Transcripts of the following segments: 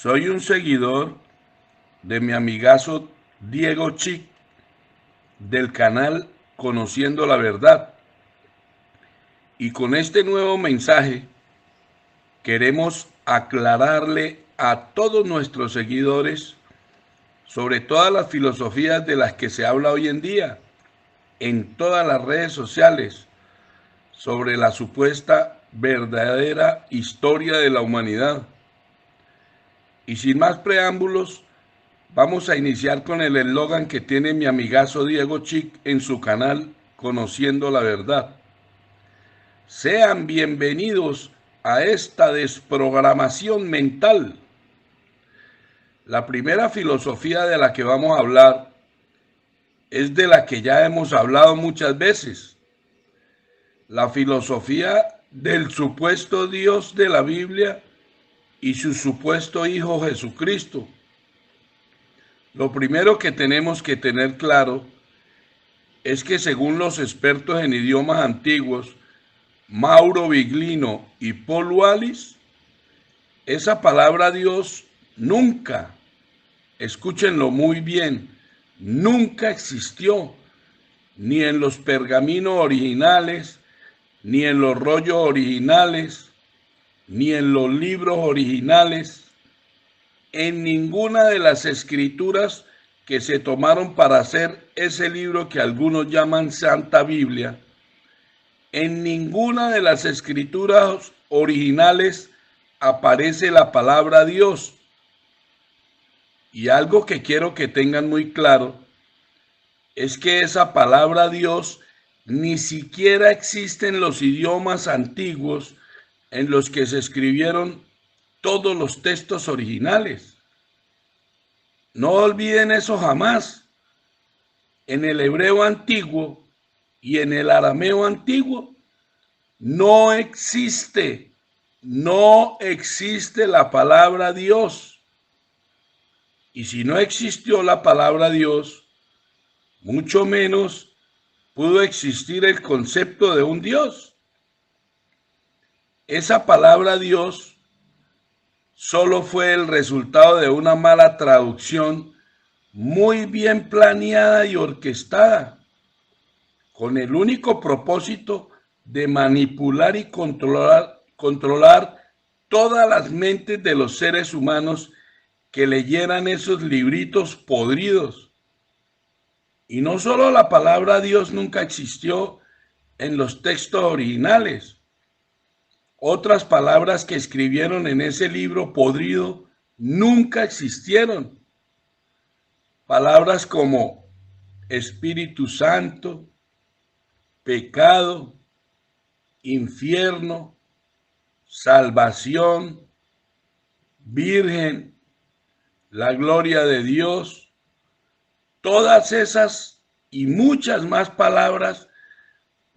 Soy un seguidor de mi amigazo Diego Chic del canal Conociendo la Verdad. Y con este nuevo mensaje queremos aclararle a todos nuestros seguidores sobre todas las filosofías de las que se habla hoy en día en todas las redes sociales sobre la supuesta verdadera historia de la humanidad. Y sin más preámbulos, vamos a iniciar con el eslogan que tiene mi amigazo Diego Chic en su canal Conociendo la Verdad. Sean bienvenidos a esta desprogramación mental. La primera filosofía de la que vamos a hablar es de la que ya hemos hablado muchas veces. La filosofía del supuesto Dios de la Biblia y su supuesto Hijo Jesucristo. Lo primero que tenemos que tener claro es que según los expertos en idiomas antiguos, Mauro Viglino y Paul Wallis, esa palabra Dios nunca, escúchenlo muy bien, nunca existió, ni en los pergaminos originales, ni en los rollos originales, ni en los libros originales, en ninguna de las escrituras que se tomaron para hacer ese libro que algunos llaman Santa Biblia. En ninguna de las escrituras originales aparece la palabra Dios. Y algo que quiero que tengan muy claro es que esa palabra Dios ni siquiera existe en los idiomas antiguos en los que se escribieron todos los textos originales. No olviden eso jamás. En el hebreo antiguo y en el arameo antiguo no existe la palabra Dios. Y si no existió la palabra Dios, mucho menos pudo existir el concepto de un Dios. Esa palabra Dios solo fue el resultado de una mala traducción muy bien planeada y orquestada, con el único propósito de manipular y controlar todas las mentes de los seres humanos que leyeran esos libritos podridos. Y no solo la palabra Dios nunca existió en los textos originales, otras palabras que escribieron en ese libro podrido nunca existieron. Palabras como Espíritu Santo, pecado, infierno, salvación, virgen, la gloria de Dios, todas esas y muchas más palabras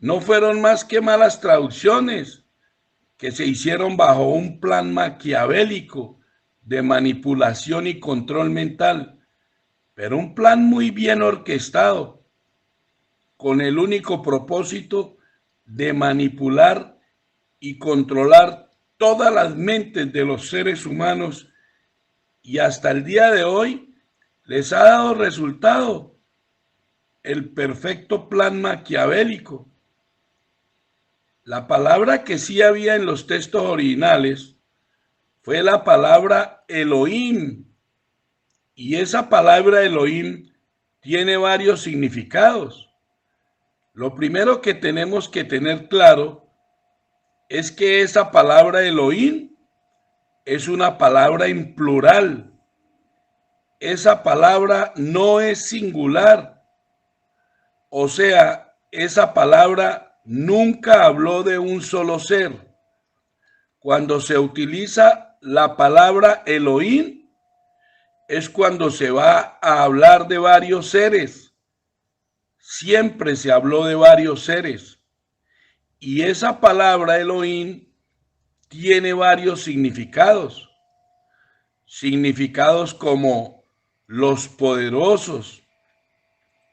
no fueron más que malas traducciones que se hicieron bajo un plan maquiavélico de manipulación y control mental, pero un plan muy bien orquestado, con el único propósito de manipular y controlar todas las mentes de los seres humanos, y hasta el día de hoy les ha dado resultado el perfecto plan maquiavélico. La palabra que sí había en los textos originales fue la palabra Elohim, y esa palabra Elohim tiene varios significados. Lo primero que tenemos que tener claro es que esa palabra Elohim es una palabra en plural. Esa palabra no es singular. O sea, esa palabra nunca habló de un solo ser. Cuando se utiliza la palabra Elohim, es cuando se va a hablar de varios seres. Siempre se habló de varios seres. Y esa palabra Elohim tiene varios significados. Significados como los poderosos,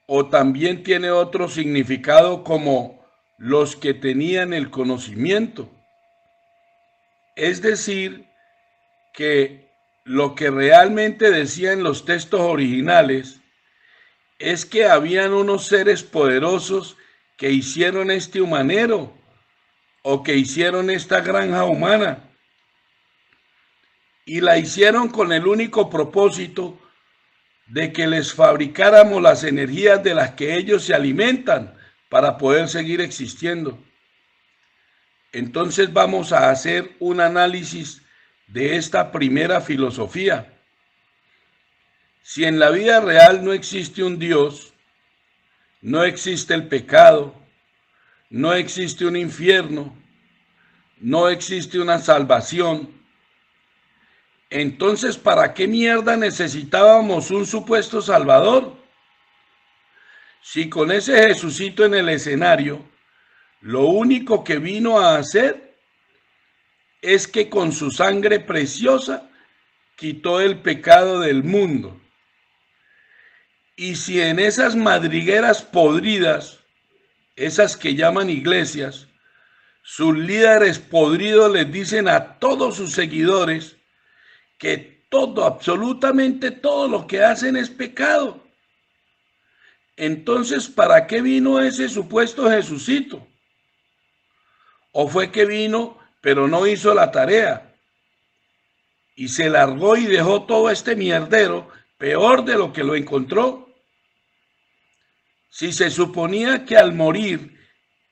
o también tiene otro significado como los que tenían el conocimiento. Es decir, que lo que realmente decían los textos originales es que habían unos seres poderosos que hicieron este humanero o que hicieron esta granja humana, y la hicieron con el único propósito de que les fabricáramos las energías de las que ellos se alimentan para poder seguir existiendo. Entonces vamos a hacer un análisis de esta primera filosofía. Si en la vida real no existe un Dios, no existe el pecado, no existe un infierno, no existe una salvación, entonces ¿para qué mierda necesitábamos un supuesto salvador? Si con ese Jesucito en el escenario, lo único que vino a hacer es que con su sangre preciosa quitó el pecado del mundo. Y si en esas madrigueras podridas, esas que llaman iglesias, sus líderes podridos les dicen a todos sus seguidores que todo, absolutamente todo lo que hacen es pecado, entonces ¿para qué vino ese supuesto Jesucito? ¿O fue que vino pero no hizo la tarea y se largó y dejó todo este mierdero peor de lo que lo encontró? Si se suponía que al morir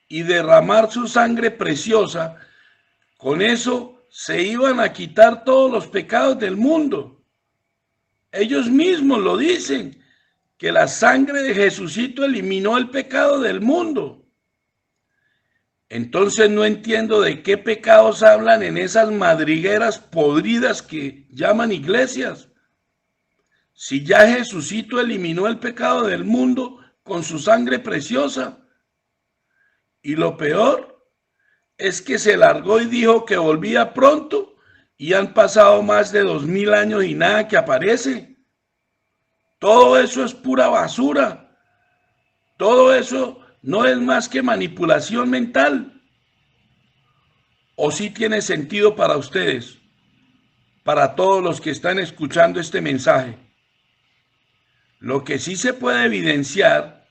y derramar su sangre preciosa, con eso se iban a quitar todos los pecados del mundo. Ellos mismos lo dicen, que la sangre de Jesucito eliminó el pecado del mundo. Entonces no entiendo de qué pecados hablan en esas madrigueras podridas que llaman iglesias. Si ya Jesucito eliminó el pecado del mundo con su sangre preciosa. Y lo peor es que se largó y dijo que volvía pronto y han pasado más de 2000 años y nada que aparece. Todo eso es pura basura. Todo eso no es más que manipulación mental. ¿O sí tiene sentido para ustedes? Para todos los que están escuchando este mensaje. Lo que sí se puede evidenciar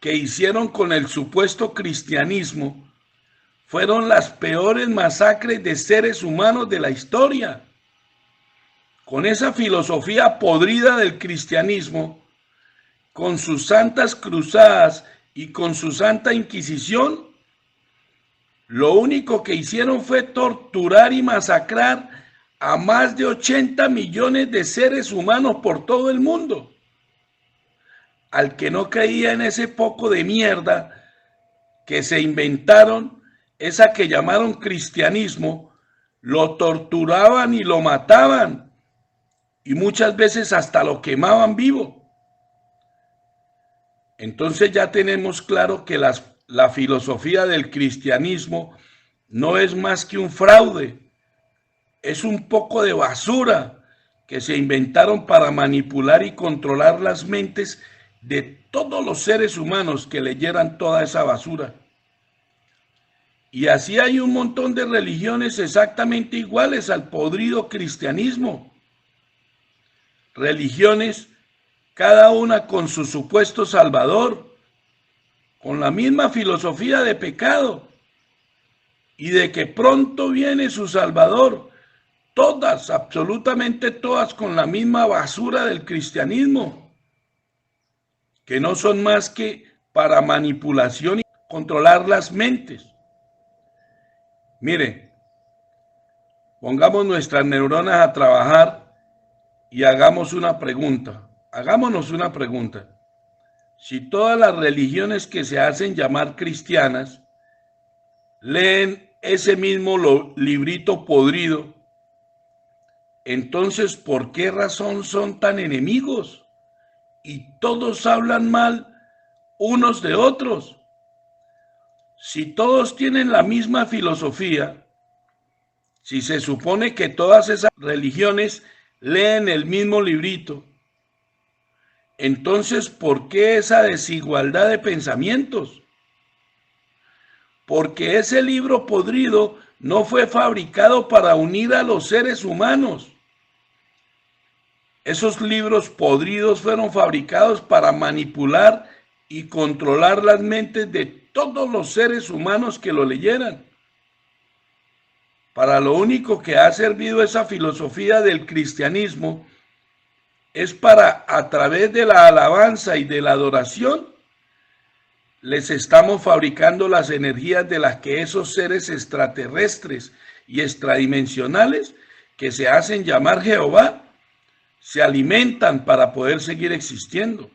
que hicieron con el supuesto cristianismo fueron las peores masacres de seres humanos de la historia. Con esa filosofía podrida del cristianismo, con sus santas cruzadas y con su santa inquisición, lo único que hicieron fue torturar y masacrar a más de 80 millones de seres humanos por todo el mundo. Al que no creía en ese poco de mierda que se inventaron, esa que llamaron cristianismo, lo torturaban y lo mataban, y muchas veces hasta lo quemaban vivo. Entonces ya tenemos claro que la filosofía del cristianismo no es más que un fraude, es un poco de basura que se inventaron para manipular y controlar las mentes de todos los seres humanos que leyeran toda esa basura. Y así hay un montón de religiones exactamente iguales al podrido cristianismo. Religiones, cada una con su supuesto salvador, con la misma filosofía de pecado y de que pronto viene su salvador. Todas, absolutamente todas, con la misma basura del cristianismo, que no son más que para manipulación y controlar las mentes. Mire, pongamos nuestras neuronas a trabajar y hagamos una pregunta. Hagámonos una pregunta. Si todas las religiones que se hacen llamar cristianas leen ese mismo librito podrido, entonces ¿por qué razón son tan enemigos? Y todos hablan mal unos de otros. Si todos tienen la misma filosofía, si se supone que todas esas religiones leen el mismo librito, entonces ¿por qué esa desigualdad de pensamientos? Porque ese libro podrido no fue fabricado para unir a los seres humanos. Esos libros podridos fueron fabricados para manipular y controlar las mentes de todos los seres humanos que lo leyeran. Para lo único que ha servido esa filosofía del cristianismo es para, a través de la alabanza y de la adoración, les estamos fabricando las energías de las que esos seres extraterrestres y extradimensionales que se hacen llamar Jehová se alimentan para poder seguir existiendo.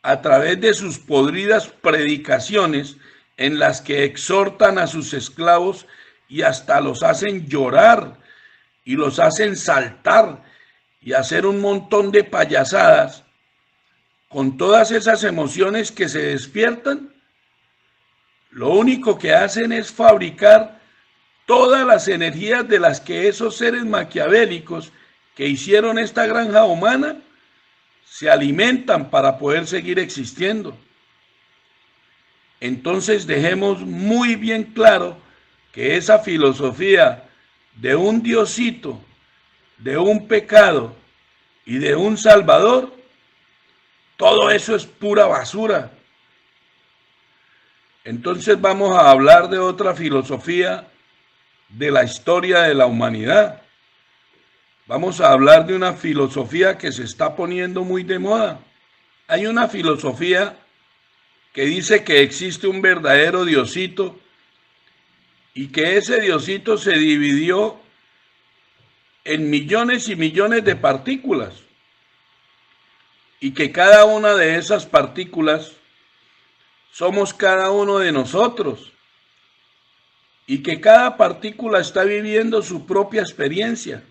A través de sus podridas predicaciones en las que exhortan a sus esclavos y hasta los hacen llorar y los hacen saltar y hacer un montón de payasadas, con todas esas emociones que se despiertan, lo único que hacen es fabricar todas las energías de las que esos seres maquiavélicos que hicieron esta granja humana se alimentan para poder seguir existiendo. Entonces dejemos muy bien claro que esa filosofía de un Diosito, de un pecado y de un Salvador, todo eso es pura basura. Entonces vamos a hablar de otra filosofía de la historia de la humanidad. Vamos a hablar de una filosofía que se está poniendo muy de moda. Hay una filosofía que dice que existe un verdadero Diosito y que ese Diosito se dividió en millones y millones de partículas y que cada una de esas partículas somos cada uno de nosotros y que cada partícula está viviendo su propia experiencia.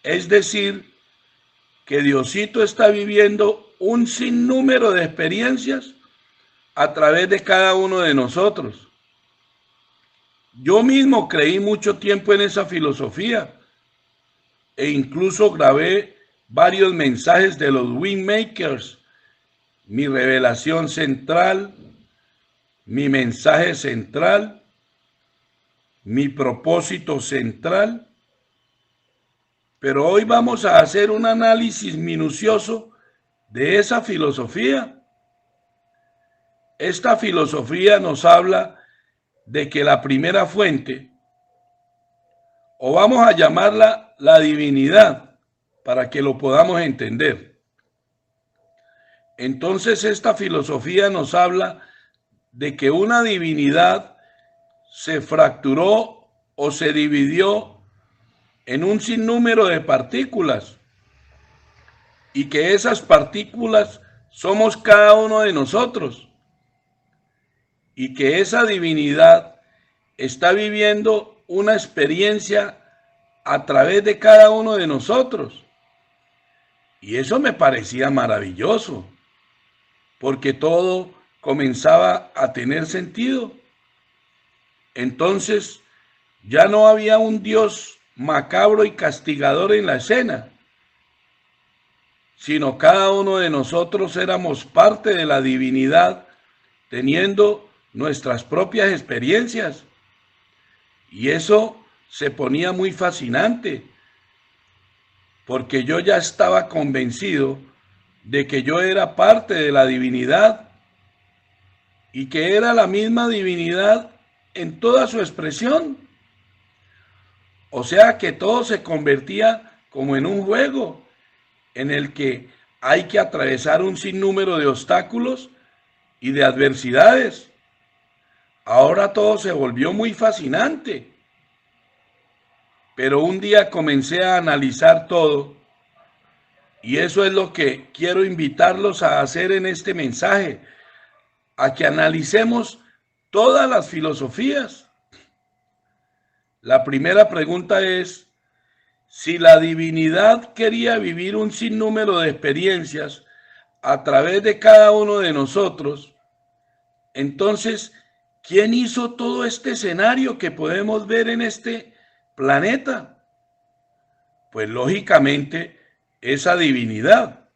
Es decir, que Diosito está viviendo un sinnúmero de experiencias a través de cada uno de nosotros. Yo mismo creí mucho tiempo en esa filosofía e incluso grabé varios mensajes de los Wingmakers, mi revelación central, mi mensaje central, mi propósito central. Pero hoy vamos a hacer un análisis minucioso de esa filosofía. Esta filosofía nos habla de que la primera fuente, o vamos a llamarla la divinidad, para que lo podamos entender. Entonces esta filosofía nos habla de que una divinidad se fracturó o se dividió en un sinnúmero de partículas y que esas partículas somos cada uno de nosotros y que esa divinidad está viviendo una experiencia a través de cada uno de nosotros. Y eso me parecía maravilloso, porque todo comenzaba a tener sentido. Entonces ya no había un Dios macabro y castigador en la escena, sino cada uno de nosotros éramos parte de la divinidad, teniendo nuestras propias experiencias. Y eso se ponía muy fascinante, porque yo ya estaba convencido de que yo era parte de la divinidad y que era la misma divinidad en toda su expresión. O sea que todo se convertía como en un juego en el que hay que atravesar un sinnúmero de obstáculos y de adversidades. Ahora todo se volvió muy fascinante. Pero un día comencé a analizar todo y eso es lo que quiero invitarlos a hacer en este mensaje, a que analicemos todas las filosofías. La primera pregunta es, si la divinidad quería vivir un sinnúmero de experiencias a través de cada uno de nosotros, entonces, ¿quién hizo todo este escenario que podemos ver en este planeta? Pues lógicamente esa divinidad.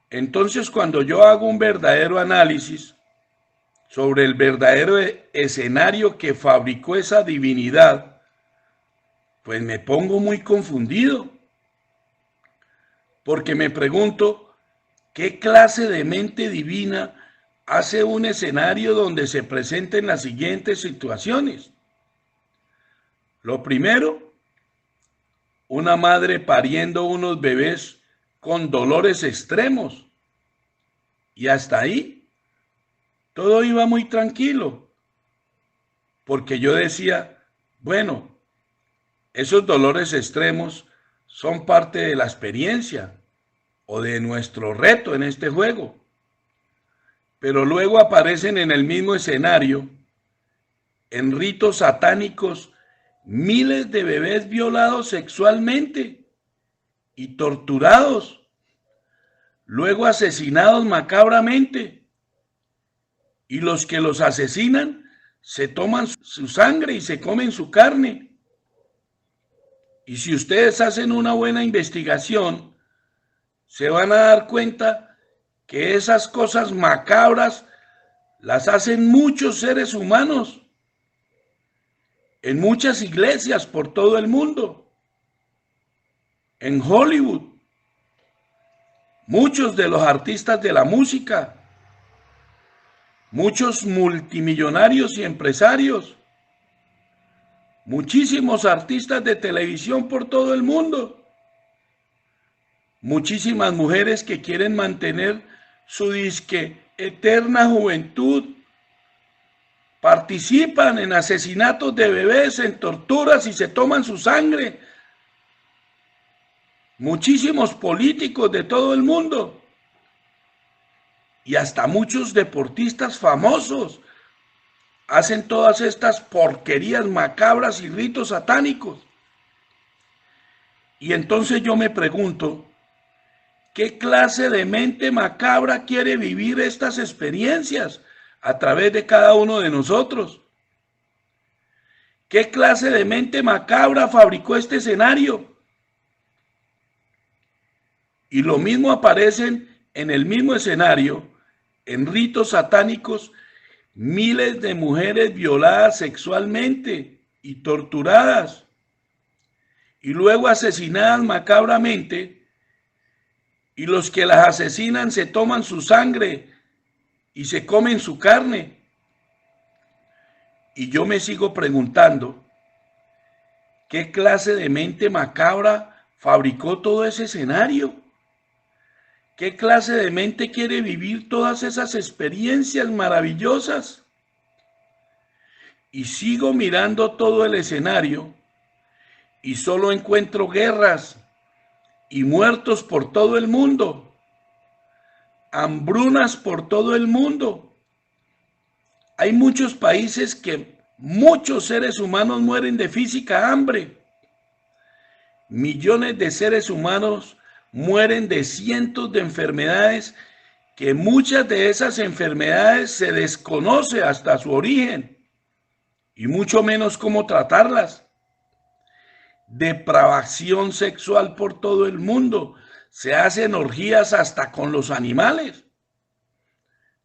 Entonces cuando yo hago un verdadero análisis sobre el verdadero escenario que fabricó esa divinidad, pues me pongo muy confundido, porque me pregunto, ¿qué clase de mente divina hace un escenario donde se presenten las siguientes situaciones? Lo primero, una madre pariendo unos bebés con dolores extremos. Y hasta ahí, todo iba muy tranquilo, porque yo decía, bueno, esos dolores extremos son parte de la experiencia o de nuestro reto en este juego. Pero luego aparecen en el mismo escenario, en ritos satánicos, miles de bebés violados sexualmente y torturados, luego asesinados macabramente, y los que los asesinan se toman su sangre y se comen su carne. Y si ustedes hacen una buena investigación, se van a dar cuenta que esas cosas macabras las hacen muchos seres humanos en muchas iglesias por todo el mundo, en Hollywood, muchos de los artistas de la música, muchos multimillonarios y empresarios, muchísimos artistas de televisión por todo el mundo, muchísimas mujeres que quieren mantener su disque eterna juventud, participan en asesinatos de bebés, en torturas y se toman su sangre. Muchísimos políticos de todo el mundo y hasta muchos deportistas famosos hacen todas estas porquerías macabras y ritos satánicos. Y entonces yo me pregunto, ¿qué clase de mente macabra quiere vivir estas experiencias a través de cada uno de nosotros? ¿Qué clase de mente macabra fabricó este escenario? Y lo mismo aparecen en el mismo escenario, en ritos satánicos, miles de mujeres violadas sexualmente y torturadas, y luego asesinadas macabramente, y los que las asesinan se toman su sangre y se comen su carne. Y yo me sigo preguntando, ¿qué clase de mente macabra fabricó todo ese escenario? ¿Qué clase de mente quiere vivir todas esas experiencias maravillosas? Y sigo mirando todo el escenario y solo encuentro guerras y muertos por todo el mundo, hambrunas por todo el mundo. Hay muchos países que muchos seres humanos mueren de física hambre. Millones de seres humanos mueren de cientos de enfermedades que muchas de esas enfermedades se desconoce hasta su origen y mucho menos cómo tratarlas. Depravación sexual por todo el mundo, se hacen orgías hasta con los animales.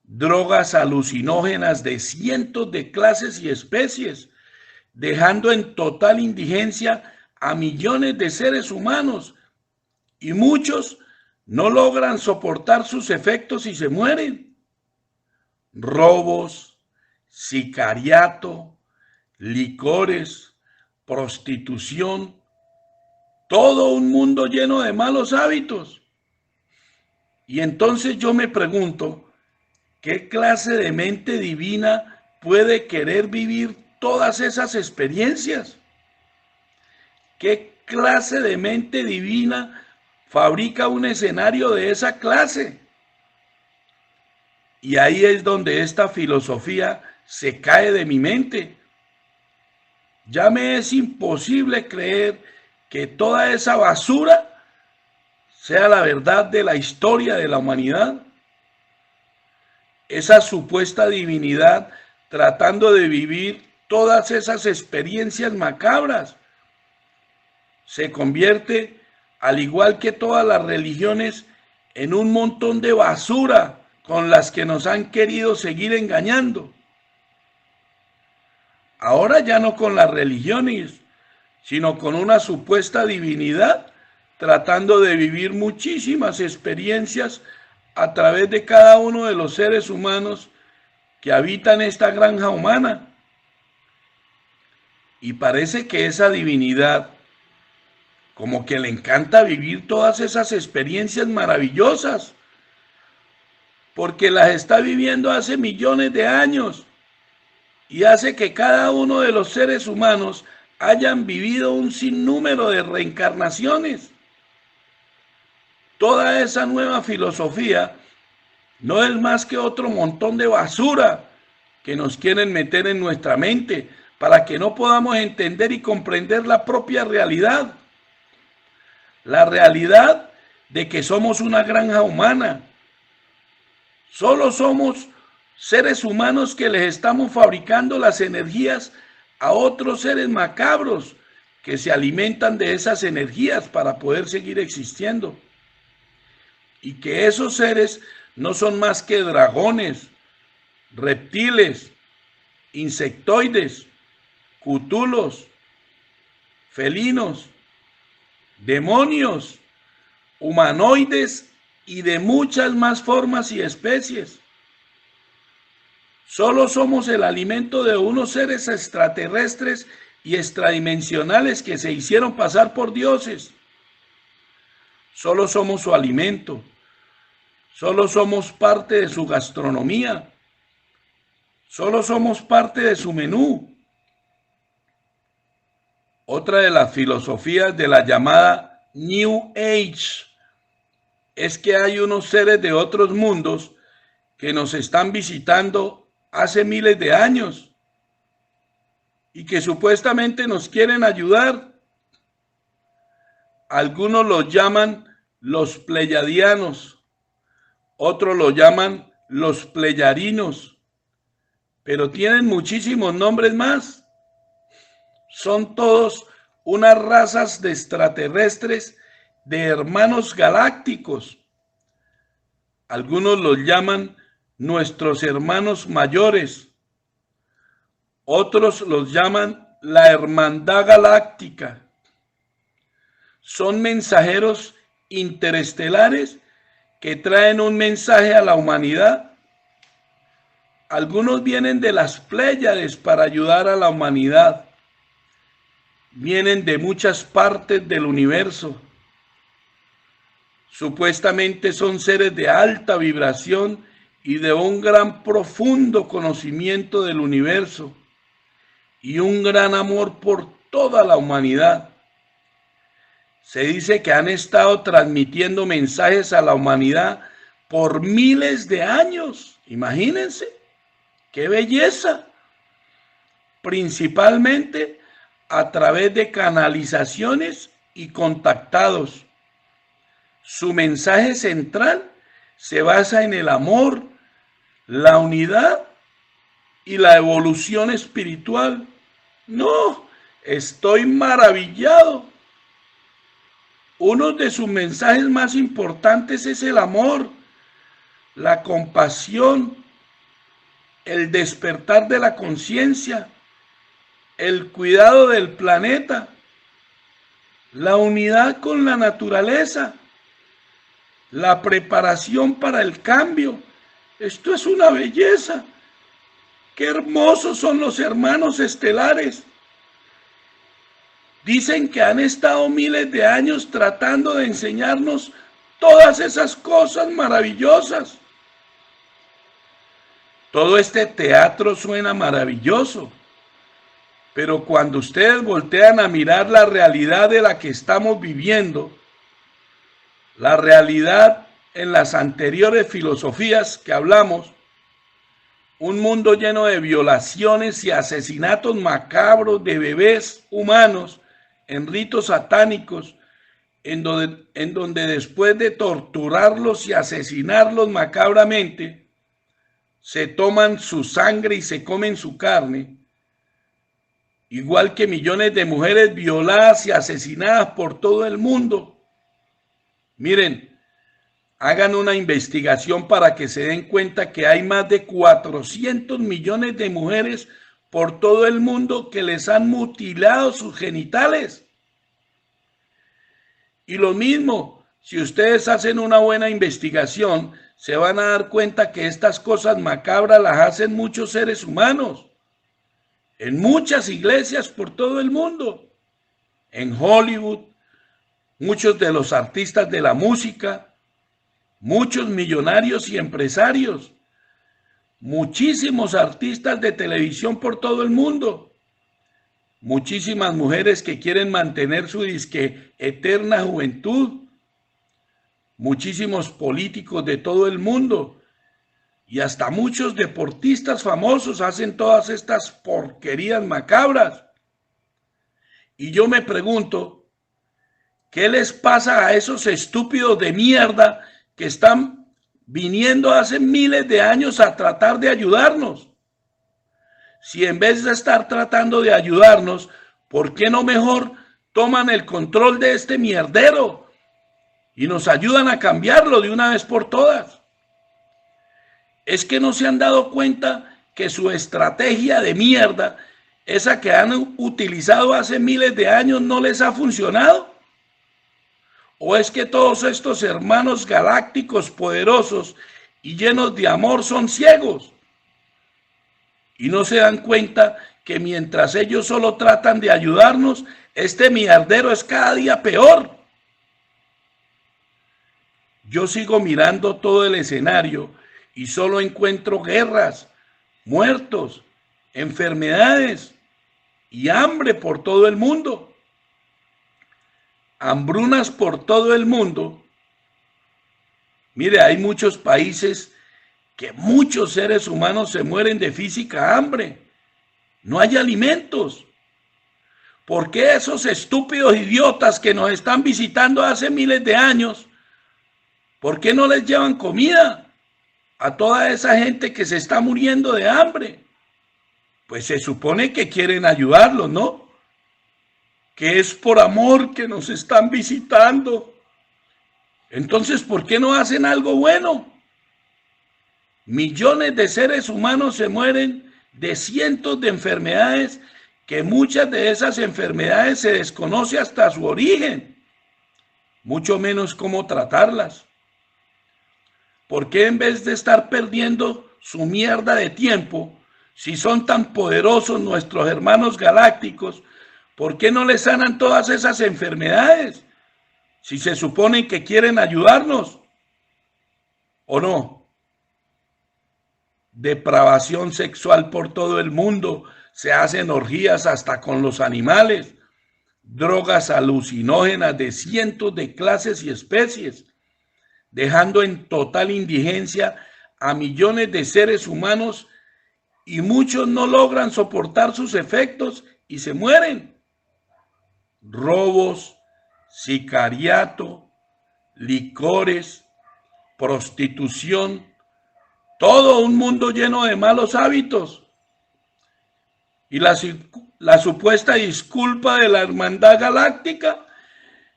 Drogas alucinógenas de cientos de clases y especies, dejando en total indigencia a millones de seres humanos, y muchos no logran soportar sus efectos y se mueren. Robos, sicariato, licores, prostitución, todo un mundo lleno de malos hábitos. Y entonces yo me pregunto, ¿qué clase de mente divina puede querer vivir todas esas experiencias? ¿Qué clase de mente divina fabrica un escenario de esa clase? Y ahí es donde esta filosofía se cae de mi mente. Ya me es imposible creer que toda esa basura sea la verdad de la historia de la humanidad. Esa supuesta divinidad tratando de vivir todas esas experiencias macabras se convierte, al igual que todas las religiones, en un montón de basura con las que nos han querido seguir engañando. Ahora ya no con las religiones, sino con una supuesta divinidad, tratando de vivir muchísimas experiencias a través de cada uno de los seres humanos que habitan esta granja humana. Y parece que esa divinidad como que le encanta vivir todas esas experiencias maravillosas, porque las está viviendo hace millones de años y hace que cada uno de los seres humanos hayan vivido un sinnúmero de reencarnaciones. Toda esa nueva filosofía no es más que otro montón de basura que nos quieren meter en nuestra mente para que no podamos entender y comprender la propia realidad. La realidad de que somos una granja humana. Solo somos seres humanos que les estamos fabricando las energías a otros seres macabros que se alimentan de esas energías para poder seguir existiendo. Y que esos seres no son más que dragones, reptiles, insectoides, cútulos, felinos, demonios, humanoides y de muchas más formas y especies. Solo somos el alimento de unos seres extraterrestres y extradimensionales que se hicieron pasar por dioses. Solo somos su alimento. Solo somos parte de su gastronomía. Solo somos parte de su menú. Otra de las filosofías de la llamada New Age es que hay unos seres de otros mundos que nos están visitando hace miles de años y que supuestamente nos quieren ayudar. Algunos los llaman los pleyadianos, otros los llaman los pleyarinos, pero tienen muchísimos nombres más. Son todos unas razas de extraterrestres, de hermanos galácticos. Algunos los llaman nuestros hermanos mayores. Otros los llaman la hermandad galáctica. Son mensajeros interestelares que traen un mensaje a la humanidad. Algunos vienen de las Pléyades para ayudar a la humanidad. Vienen de muchas partes del universo. Supuestamente son seres de alta vibración y de un gran profundo conocimiento del universo y un gran amor por toda la humanidad. Se dice que han estado transmitiendo mensajes a la humanidad por miles de años. Imagínense, qué belleza. Principalmente a través de canalizaciones y contactados. Su mensaje central se basa en el amor, la unidad y la evolución espiritual. No, estoy maravillado. Uno de sus mensajes más importantes es el amor, la compasión, el despertar de la conciencia, el cuidado del planeta, la unidad con la naturaleza, la preparación para el cambio. Esto es una belleza. Qué hermosos son los hermanos estelares. Dicen que han estado miles de años tratando de enseñarnos todas esas cosas maravillosas. Todo este teatro suena maravilloso, pero cuando ustedes voltean a mirar la realidad de la que estamos viviendo, la realidad en las anteriores filosofías que hablamos, un mundo lleno de violaciones y asesinatos macabros de bebés humanos en ritos satánicos, en donde después de torturarlos y asesinarlos macabramente, se toman su sangre y se comen su carne, igual que millones de mujeres violadas y asesinadas por todo el mundo. Miren, hagan una investigación para que se den cuenta que hay más de 400 millones de mujeres por todo el mundo que les han mutilado sus genitales. Y lo mismo, si ustedes hacen una buena investigación, se van a dar cuenta que estas cosas macabras las hacen muchos seres humanos, en muchas iglesias por todo el mundo, en Hollywood, muchos de los artistas de la música, muchos millonarios y empresarios, muchísimos artistas de televisión por todo el mundo, muchísimas mujeres que quieren mantener su disque eterna juventud, muchísimos políticos de todo el mundo y hasta muchos deportistas famosos hacen todas estas porquerías macabras. Y yo me pregunto, ¿qué les pasa a esos estúpidos de mierda que están viniendo hace miles de años a tratar de ayudarnos? Si en vez de estar tratando de ayudarnos, ¿por qué no mejor toman el control de este mierdero y nos ayudan a cambiarlo de una vez por todas? ¿Es que no se han dado cuenta que su estrategia de mierda, esa que han utilizado hace miles de años, no les ha funcionado? ¿O es que todos estos hermanos galácticos poderosos y llenos de amor son ciegos? Y no se dan cuenta que mientras ellos solo tratan de ayudarnos, este mierdero es cada día peor. Yo sigo mirando todo el escenario y solo encuentro guerras, muertos, enfermedades y hambre por todo el mundo. Hambrunas por todo el mundo. Mire, hay muchos países que muchos seres humanos se mueren de física hambre. No hay alimentos. ¿Por qué esos estúpidos idiotas que nos están visitando hace miles de años, por qué no les llevan comida a toda esa gente que se está muriendo de hambre? Pues se supone que quieren ayudarlos, ¿no? Que es por amor que nos están visitando. Entonces, ¿por qué no hacen algo bueno? Millones de seres humanos se mueren de cientos de enfermedades, que muchas de esas enfermedades se desconoce hasta su origen, mucho menos cómo tratarlas. ¿Por qué en vez de estar perdiendo su mierda de tiempo, si son tan poderosos nuestros hermanos galácticos, por qué no les sanan todas esas enfermedades? Si se supone que quieren ayudarnos, ¿o no? Depravación sexual por todo el mundo, se hacen orgías hasta con los animales, drogas alucinógenas de cientos de clases y especies, dejando en total indigencia a millones de seres humanos, y muchos no logran soportar sus efectos y se mueren. Robos, sicariato, licores, prostitución, todo un mundo lleno de malos hábitos. Y la supuesta disculpa de la Hermandad Galáctica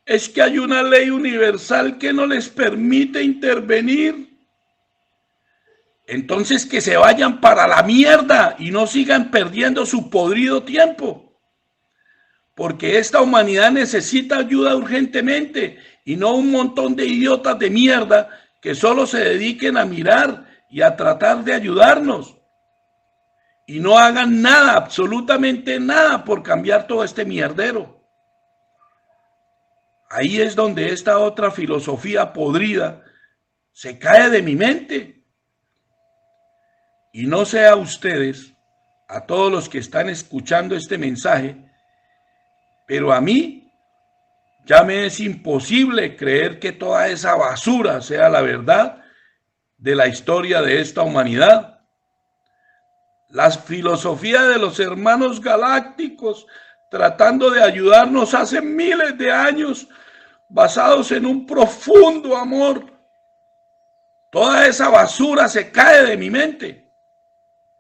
es que hay una ley universal que no les permite intervenir. Entonces que se vayan para la mierda y no sigan perdiendo su podrido tiempo. Porque esta humanidad necesita ayuda urgentemente y no un montón de idiotas de mierda que solo se dediquen a mirar y a tratar de ayudarnos y no hagan nada, absolutamente nada, por cambiar todo este mierdero. Ahí es donde esta otra filosofía podrida se cae de mi mente. Y no sé a ustedes, a todos los que están escuchando este mensaje, pero a mí ya me es imposible creer que toda esa basura sea la verdad de la historia de esta humanidad. La filosofía de los hermanos galácticos tratando de ayudarnos hace miles de años, basados en un profundo amor. Toda esa basura se cae de mi mente.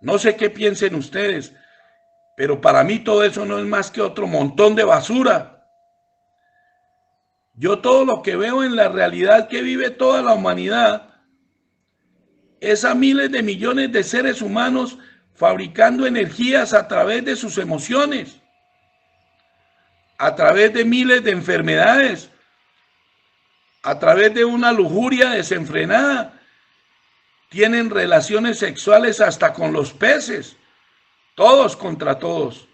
No sé qué piensen ustedes, pero para mí todo eso no es más que otro montón de basura. Yo todo lo que veo en la realidad que vive toda la humanidad es a miles de millones de seres humanos fabricando energías a través de sus emociones, a través de miles de enfermedades, a través de una lujuria desenfrenada. Tienen relaciones sexuales hasta con los peces, todos contra todos,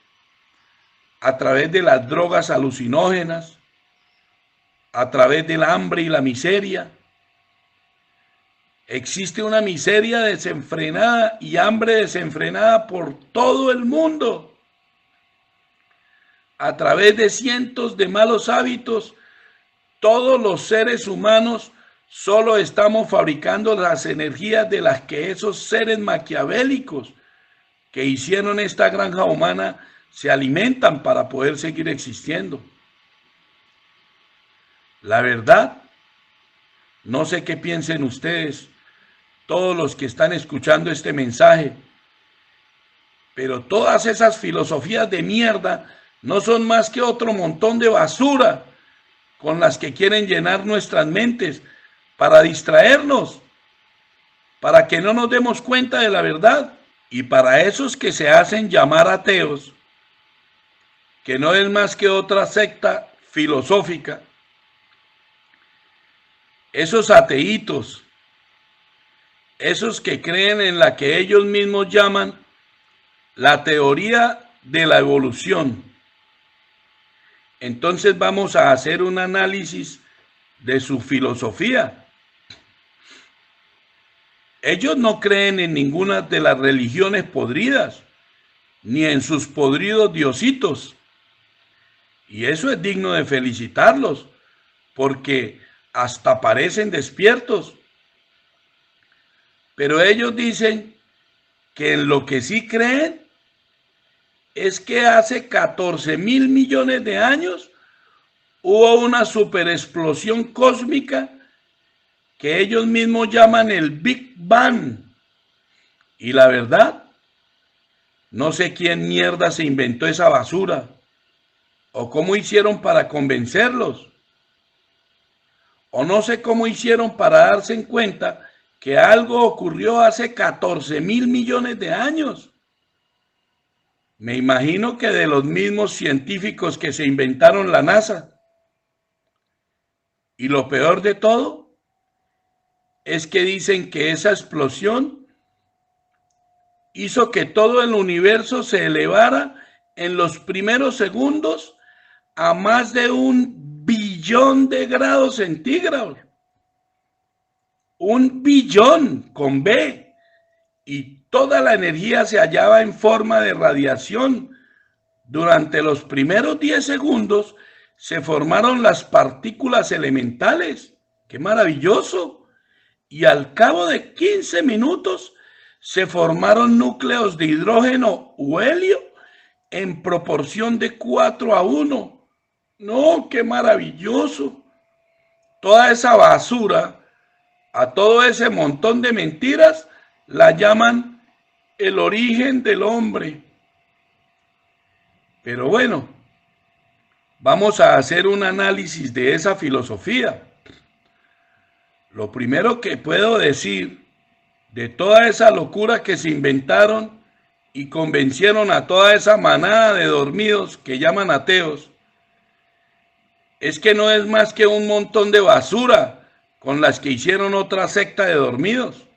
a través de las drogas alucinógenas, a través del hambre y la miseria. Existe una miseria desenfrenada y hambre desenfrenada por todo el mundo. A través de cientos de malos hábitos, todos los seres humanos solo estamos fabricando las energías de las que esos seres maquiavélicos que hicieron esta granja humana se alimentan para poder seguir existiendo. La verdad, no sé qué piensen ustedes, todos los que están escuchando este mensaje, pero todas esas filosofías de mierda no son más que otro montón de basura con las que quieren llenar nuestras mentes para distraernos, para que no nos demos cuenta de la verdad. Y para esos que se hacen llamar ateos, que no es más que otra secta filosófica, esos ateitos, esos que creen en la que ellos mismos llaman la teoría de la evolución. Entonces vamos a hacer un análisis de su filosofía. Ellos no creen en ninguna de las religiones podridas, ni en sus podridos diositos. Y eso es digno de felicitarlos, porque hasta parecen despiertos. Pero ellos dicen que en lo que sí creen es que hace 14.000 millones de años hubo una superexplosión cósmica que ellos mismos llaman el Big Bang. Y la verdad, no sé quién mierda se inventó esa basura o cómo hicieron para convencerlos. O no sé cómo hicieron para darse en cuenta que algo ocurrió hace 14.000 millones de años. Me imagino que de los mismos científicos que se inventaron la NASA. Y lo peor de todo es que dicen que esa explosión hizo que todo el universo se elevara en los primeros segundos a más de 1 billón de grados centígrados. 1 billón con B. Y toda la energía se hallaba en forma de radiación. Durante los primeros 10 segundos se formaron las partículas elementales. ¡Qué maravilloso! Y al cabo de 15 minutos se formaron núcleos de hidrógeno o helio en proporción de 4:1. ¡No, qué maravilloso! Toda esa basura, a todo ese montón de mentiras, la llaman el origen del hombre. Pero bueno, vamos a hacer un análisis de esa filosofía. Lo primero que puedo decir de toda esa locura que se inventaron y convencieron a toda esa manada de dormidos que llaman ateos, es que no es más que un montón de basura con las que hicieron otra secta de dormidos.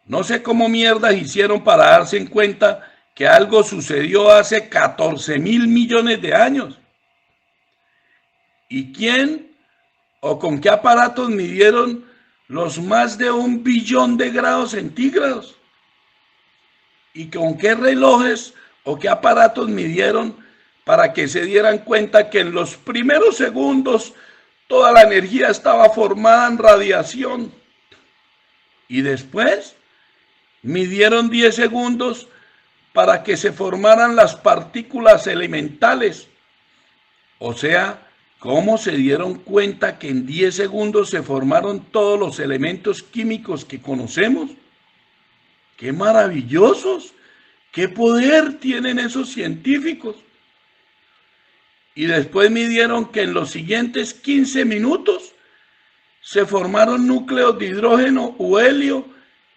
No sé cómo mierdas hicieron para darse en cuenta que algo sucedió hace 14.000 millones de años. ¿Y quién o con qué aparatos midieron los más de 1 billón de grados centígrados? ¿Y con qué relojes o qué aparatos midieron para que se dieran cuenta que en los primeros segundos toda la energía estaba formada en radiación? Y después midieron 10 segundos para que se formaran las partículas elementales. O sea, ¿cómo se dieron cuenta que en 10 segundos se formaron todos los elementos químicos que conocemos? ¡Qué maravillosos! ¡Qué poder tienen esos científicos! Y después midieron que en los siguientes 15 minutos se formaron núcleos de hidrógeno o helio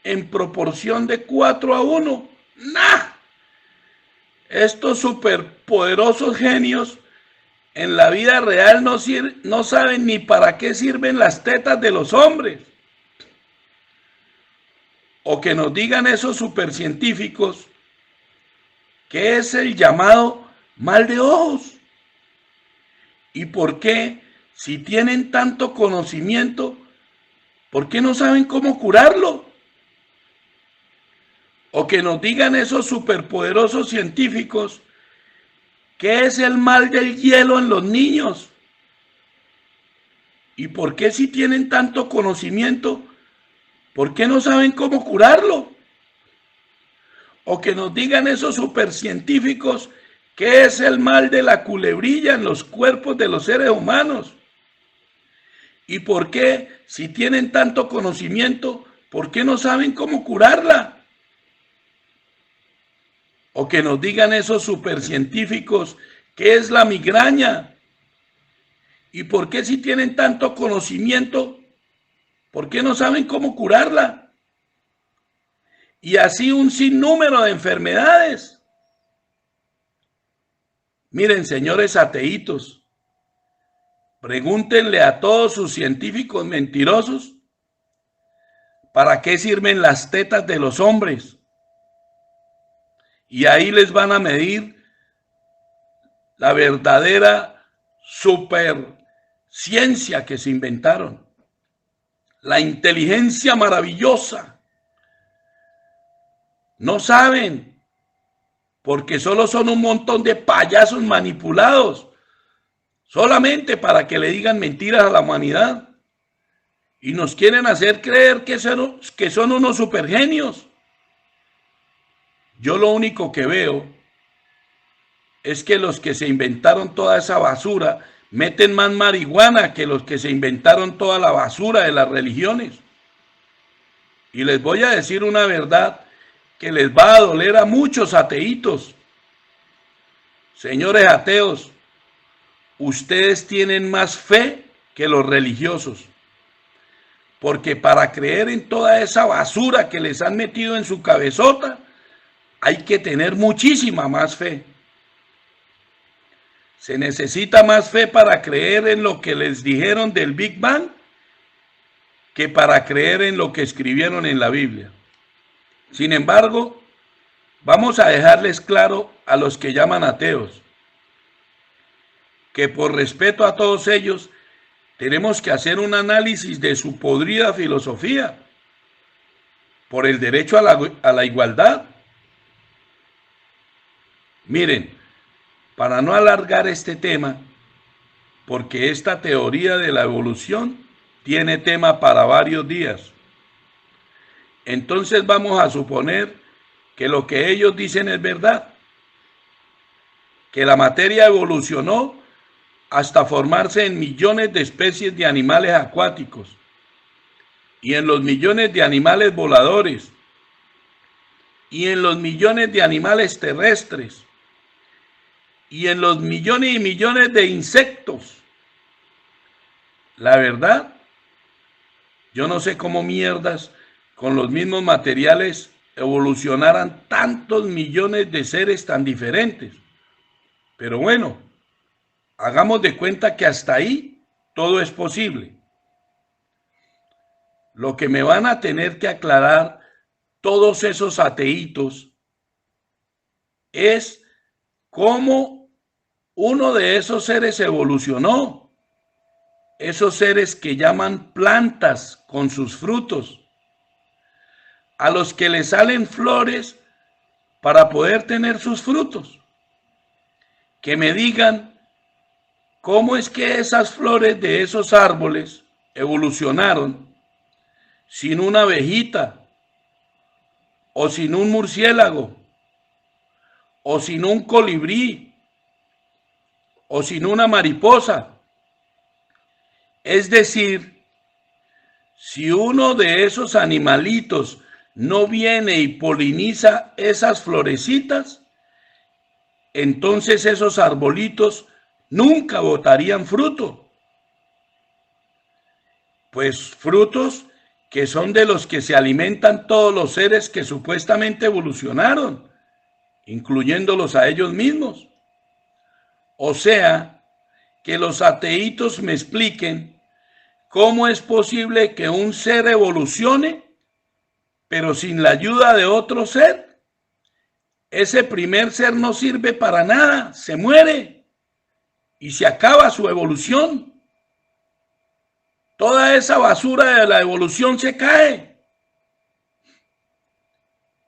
en proporción de 4-1. ¡Nah! Estos superpoderosos genios en la vida real no saben ni para qué sirven las tetas de los hombres. O que nos digan esos supercientíficos qué es el llamado mal de ojos. ¿Y por qué, si tienen tanto conocimiento, por qué no saben cómo curarlo? O que nos digan esos superpoderosos científicos qué es el mal del hielo en los niños. ¿Y por qué, si tienen tanto conocimiento, por qué no saben cómo curarlo? O que nos digan esos supercientíficos qué es el mal de la culebrilla en los cuerpos de los seres humanos. ¿Y por qué, si tienen tanto conocimiento, por qué no saben cómo curarla? O que nos digan esos supercientíficos qué es la migraña. ¿Y por qué, si tienen tanto conocimiento, por qué no saben cómo curarla? Y así un sinnúmero de enfermedades. Miren, señores ateitos, pregúntenle a todos sus científicos mentirosos para qué sirven las tetas de los hombres. Y ahí les van a medir la verdadera superciencia que se inventaron. La inteligencia maravillosa. No saben, porque solo son un montón de payasos manipulados, solamente para que le digan mentiras a la humanidad. Y nos quieren hacer creer que son unos supergenios. Yo lo único que veo es que los que se inventaron toda esa basura meten más marihuana que los que se inventaron toda la basura de las religiones. Y les voy a decir una verdad que les va a doler a muchos ateitos. Señores ateos, ustedes tienen más fe que los religiosos. Porque para creer en toda esa basura que les han metido en su cabezota, hay que tener muchísima más fe. Se necesita más fe para creer en lo que les dijeron del Big Bang que para creer en lo que escribieron en la Biblia. Sin embargo, vamos a dejarles claro a los que llaman ateos que por respeto a todos ellos tenemos que hacer un análisis de su podrida filosofía por el derecho a la igualdad. Miren, para no alargar este tema, porque esta teoría de la evolución tiene tema para varios días, entonces vamos a suponer que lo que ellos dicen es verdad, que la materia evolucionó hasta formarse en millones de especies de animales acuáticos y en los millones de animales voladores y en los millones de animales terrestres y en los millones y millones de insectos. La verdad, yo no sé cómo mierdas con los mismos materiales evolucionaran tantos millones de seres tan diferentes. Pero bueno, hagamos de cuenta que hasta ahí todo es posible. Lo que me van a tener que aclarar todos esos ateitos es cómo uno de esos seres evolucionó. Esos seres que llaman plantas con sus frutos, a los que les salen flores para poder tener sus frutos. Que me digan cómo es que esas flores de esos árboles evolucionaron sin una abejita, o sin un murciélago, o sin un colibrí, o sin una mariposa. Es decir, si uno de esos animalitos no viene y poliniza esas florecitas, entonces esos arbolitos nunca botarían fruto. Pues frutos que son de los que se alimentan todos los seres que supuestamente evolucionaron, incluyéndolos a ellos mismos. O sea, que los ateitos me expliquen cómo es posible que un ser evolucione, pero sin la ayuda de otro ser. Ese primer ser no sirve para nada, se muere y se acaba su evolución. Toda esa basura de la evolución se cae.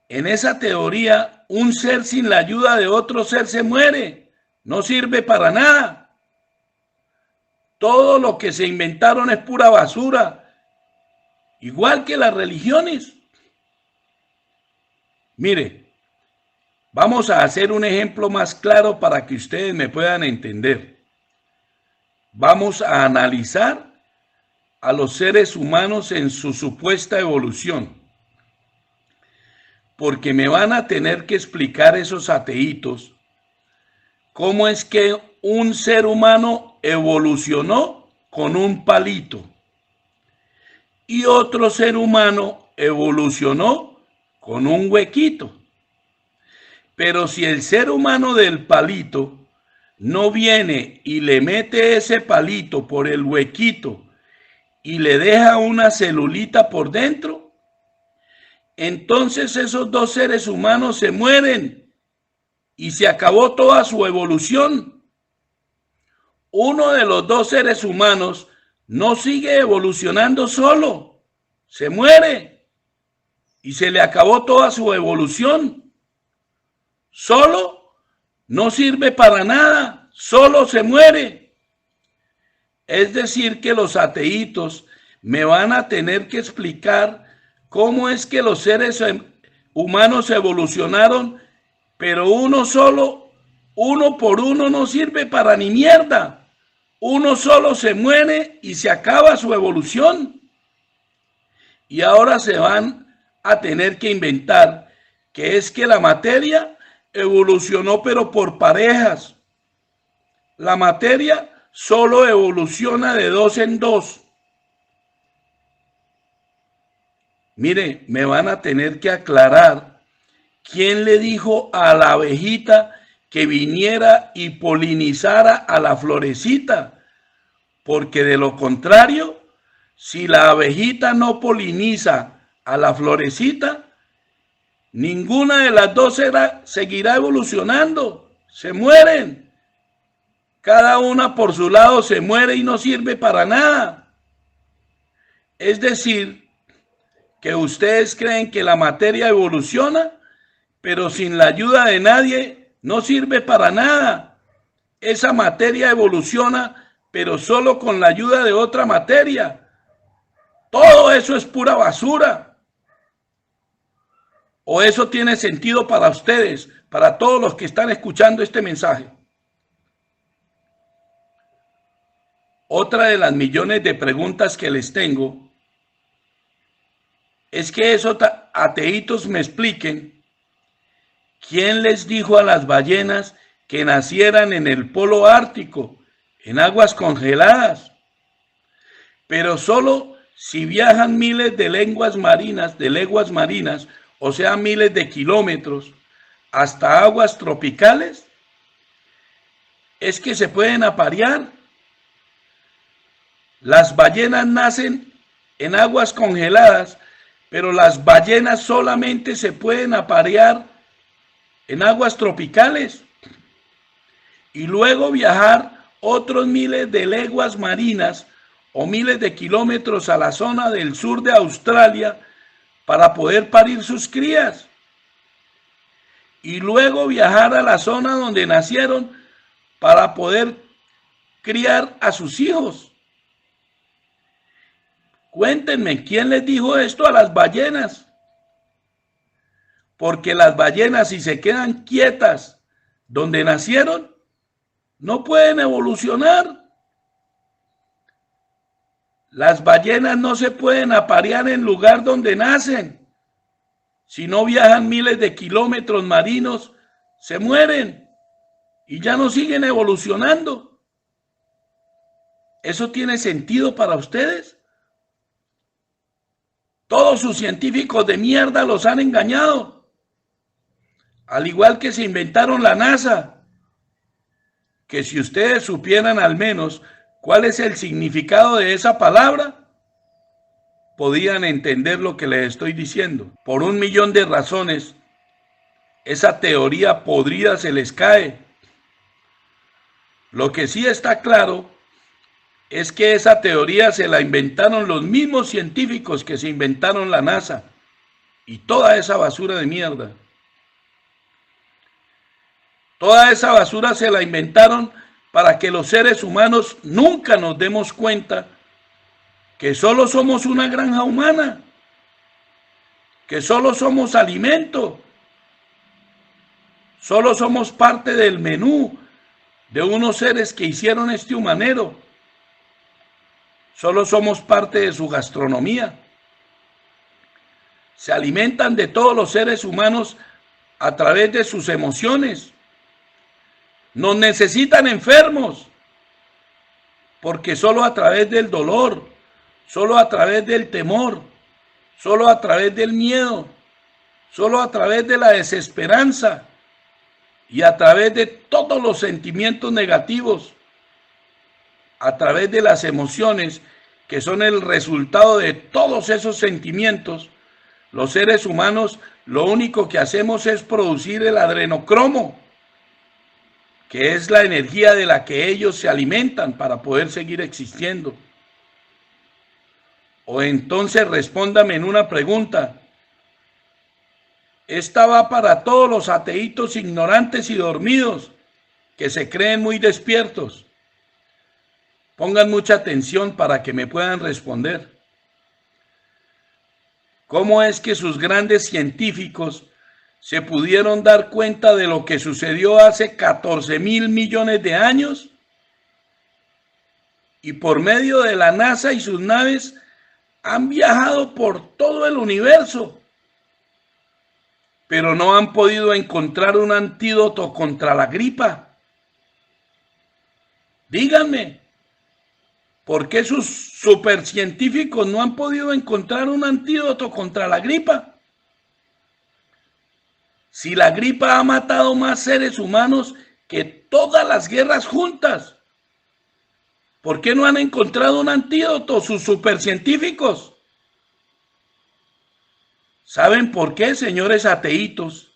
En esa teoría, un ser sin la ayuda de otro ser se muere, no sirve para nada. Todo lo que se inventaron es pura basura, igual que las religiones. Mire, vamos a hacer un ejemplo más claro para que ustedes me puedan entender. Vamos a analizar a los seres humanos en su supuesta evolución, porque me van a tener que explicar esos ateitos cómo es que un ser humano evolucionó con un palito y otro ser humano evolucionó con un huequito. Pero si el ser humano del palito no viene y le mete ese palito por el huequito y le deja una celulita por dentro, entonces esos dos seres humanos se mueren y se acabó toda su evolución. Uno de los dos seres humanos no sigue evolucionando solo, se muere y se le acabó toda su evolución. Solo no sirve para nada, solo se muere. Es decir, que los ateitos me van a tener que explicar cómo es que los seres humanos evolucionaron, pero uno solo, uno por uno no sirve para ni mierda. Uno solo se muere y se acaba su evolución. Y ahora se van a tener que inventar que es que la materia evolucionó pero por parejas. La materia solo evoluciona de dos en dos. Mire, me van a tener que aclarar quién le dijo a la abejita que viniera y polinizara a la florecita, porque de lo contrario, si la abejita no poliniza a la florecita, ninguna de las dos seguirá evolucionando, se mueren. Cada una por su lado se muere y no sirve para nada. Es decir, que ustedes creen que la materia evoluciona, pero sin la ayuda de nadie no sirve para nada. Esa materia evoluciona, pero solo con la ayuda de otra materia. Todo eso es pura basura. ¿O eso tiene sentido para ustedes, para todos los que están escuchando este mensaje? Otra de las millones de preguntas que les tengo es que esos ateitos me expliquen quién les dijo a las ballenas que nacieran en el polo ártico, en aguas congeladas, pero solo si viajan miles de leguas marinas, o sea, miles de kilómetros, hasta aguas tropicales, es que se pueden aparear. Las ballenas nacen en aguas congeladas, pero las ballenas solamente se pueden aparear en aguas tropicales y luego viajar otros miles de leguas marinas o miles de kilómetros a la zona del sur de Australia para poder parir sus crías y luego viajar a la zona donde nacieron para poder criar a sus hijos. Cuéntenme, ¿quién les dijo esto a las ballenas? Porque las ballenas, si se quedan quietas donde nacieron, no pueden evolucionar. Las ballenas no se pueden aparear en el lugar donde nacen. Si no viajan miles de kilómetros marinos, se mueren y ya no siguen evolucionando. ¿Eso tiene sentido para ustedes? Todos sus científicos de mierda los han engañado. Al igual que se inventaron la NASA. Que si ustedes supieran al menos cuál es el significado de esa palabra, podían entender lo que les estoy diciendo. Por 1.000.000 de razones, esa teoría podrida se les cae. Lo que sí está claro es que esa teoría se la inventaron los mismos científicos que se inventaron la NASA y toda esa basura de mierda. Toda esa basura se la inventaron para que los seres humanos nunca nos demos cuenta que solo somos una granja humana, que solo somos alimento, solo somos parte del menú de unos seres que hicieron este humanero. Solo somos parte de su gastronomía. Se alimentan de todos los seres humanos a través de sus emociones. Nos necesitan enfermos, porque solo a través del dolor, solo a través del temor, solo a través del miedo, solo a través de la desesperanza y a través de todos los sentimientos negativos, a través de las emociones que son el resultado de todos esos sentimientos, los seres humanos lo único que hacemos es producir el adrenocromo, que es la energía de la que ellos se alimentan para poder seguir existiendo. O entonces respóndame en una pregunta. Esta va para todos los ateitos ignorantes y dormidos que se creen muy despiertos. Pongan mucha atención para que me puedan responder. ¿Cómo es que sus grandes científicos se pudieron dar cuenta de lo que sucedió hace 14.000.000.000 de años? Y por medio de la NASA y sus naves han viajado por todo el universo, pero no han podido encontrar un antídoto contra la gripa. Díganme, ¿por qué sus supercientíficos no han podido encontrar un antídoto contra la gripa? Si la gripa ha matado más seres humanos que todas las guerras juntas, ¿por qué no han encontrado un antídoto sus supercientíficos? ¿Saben por qué, señores ateitos?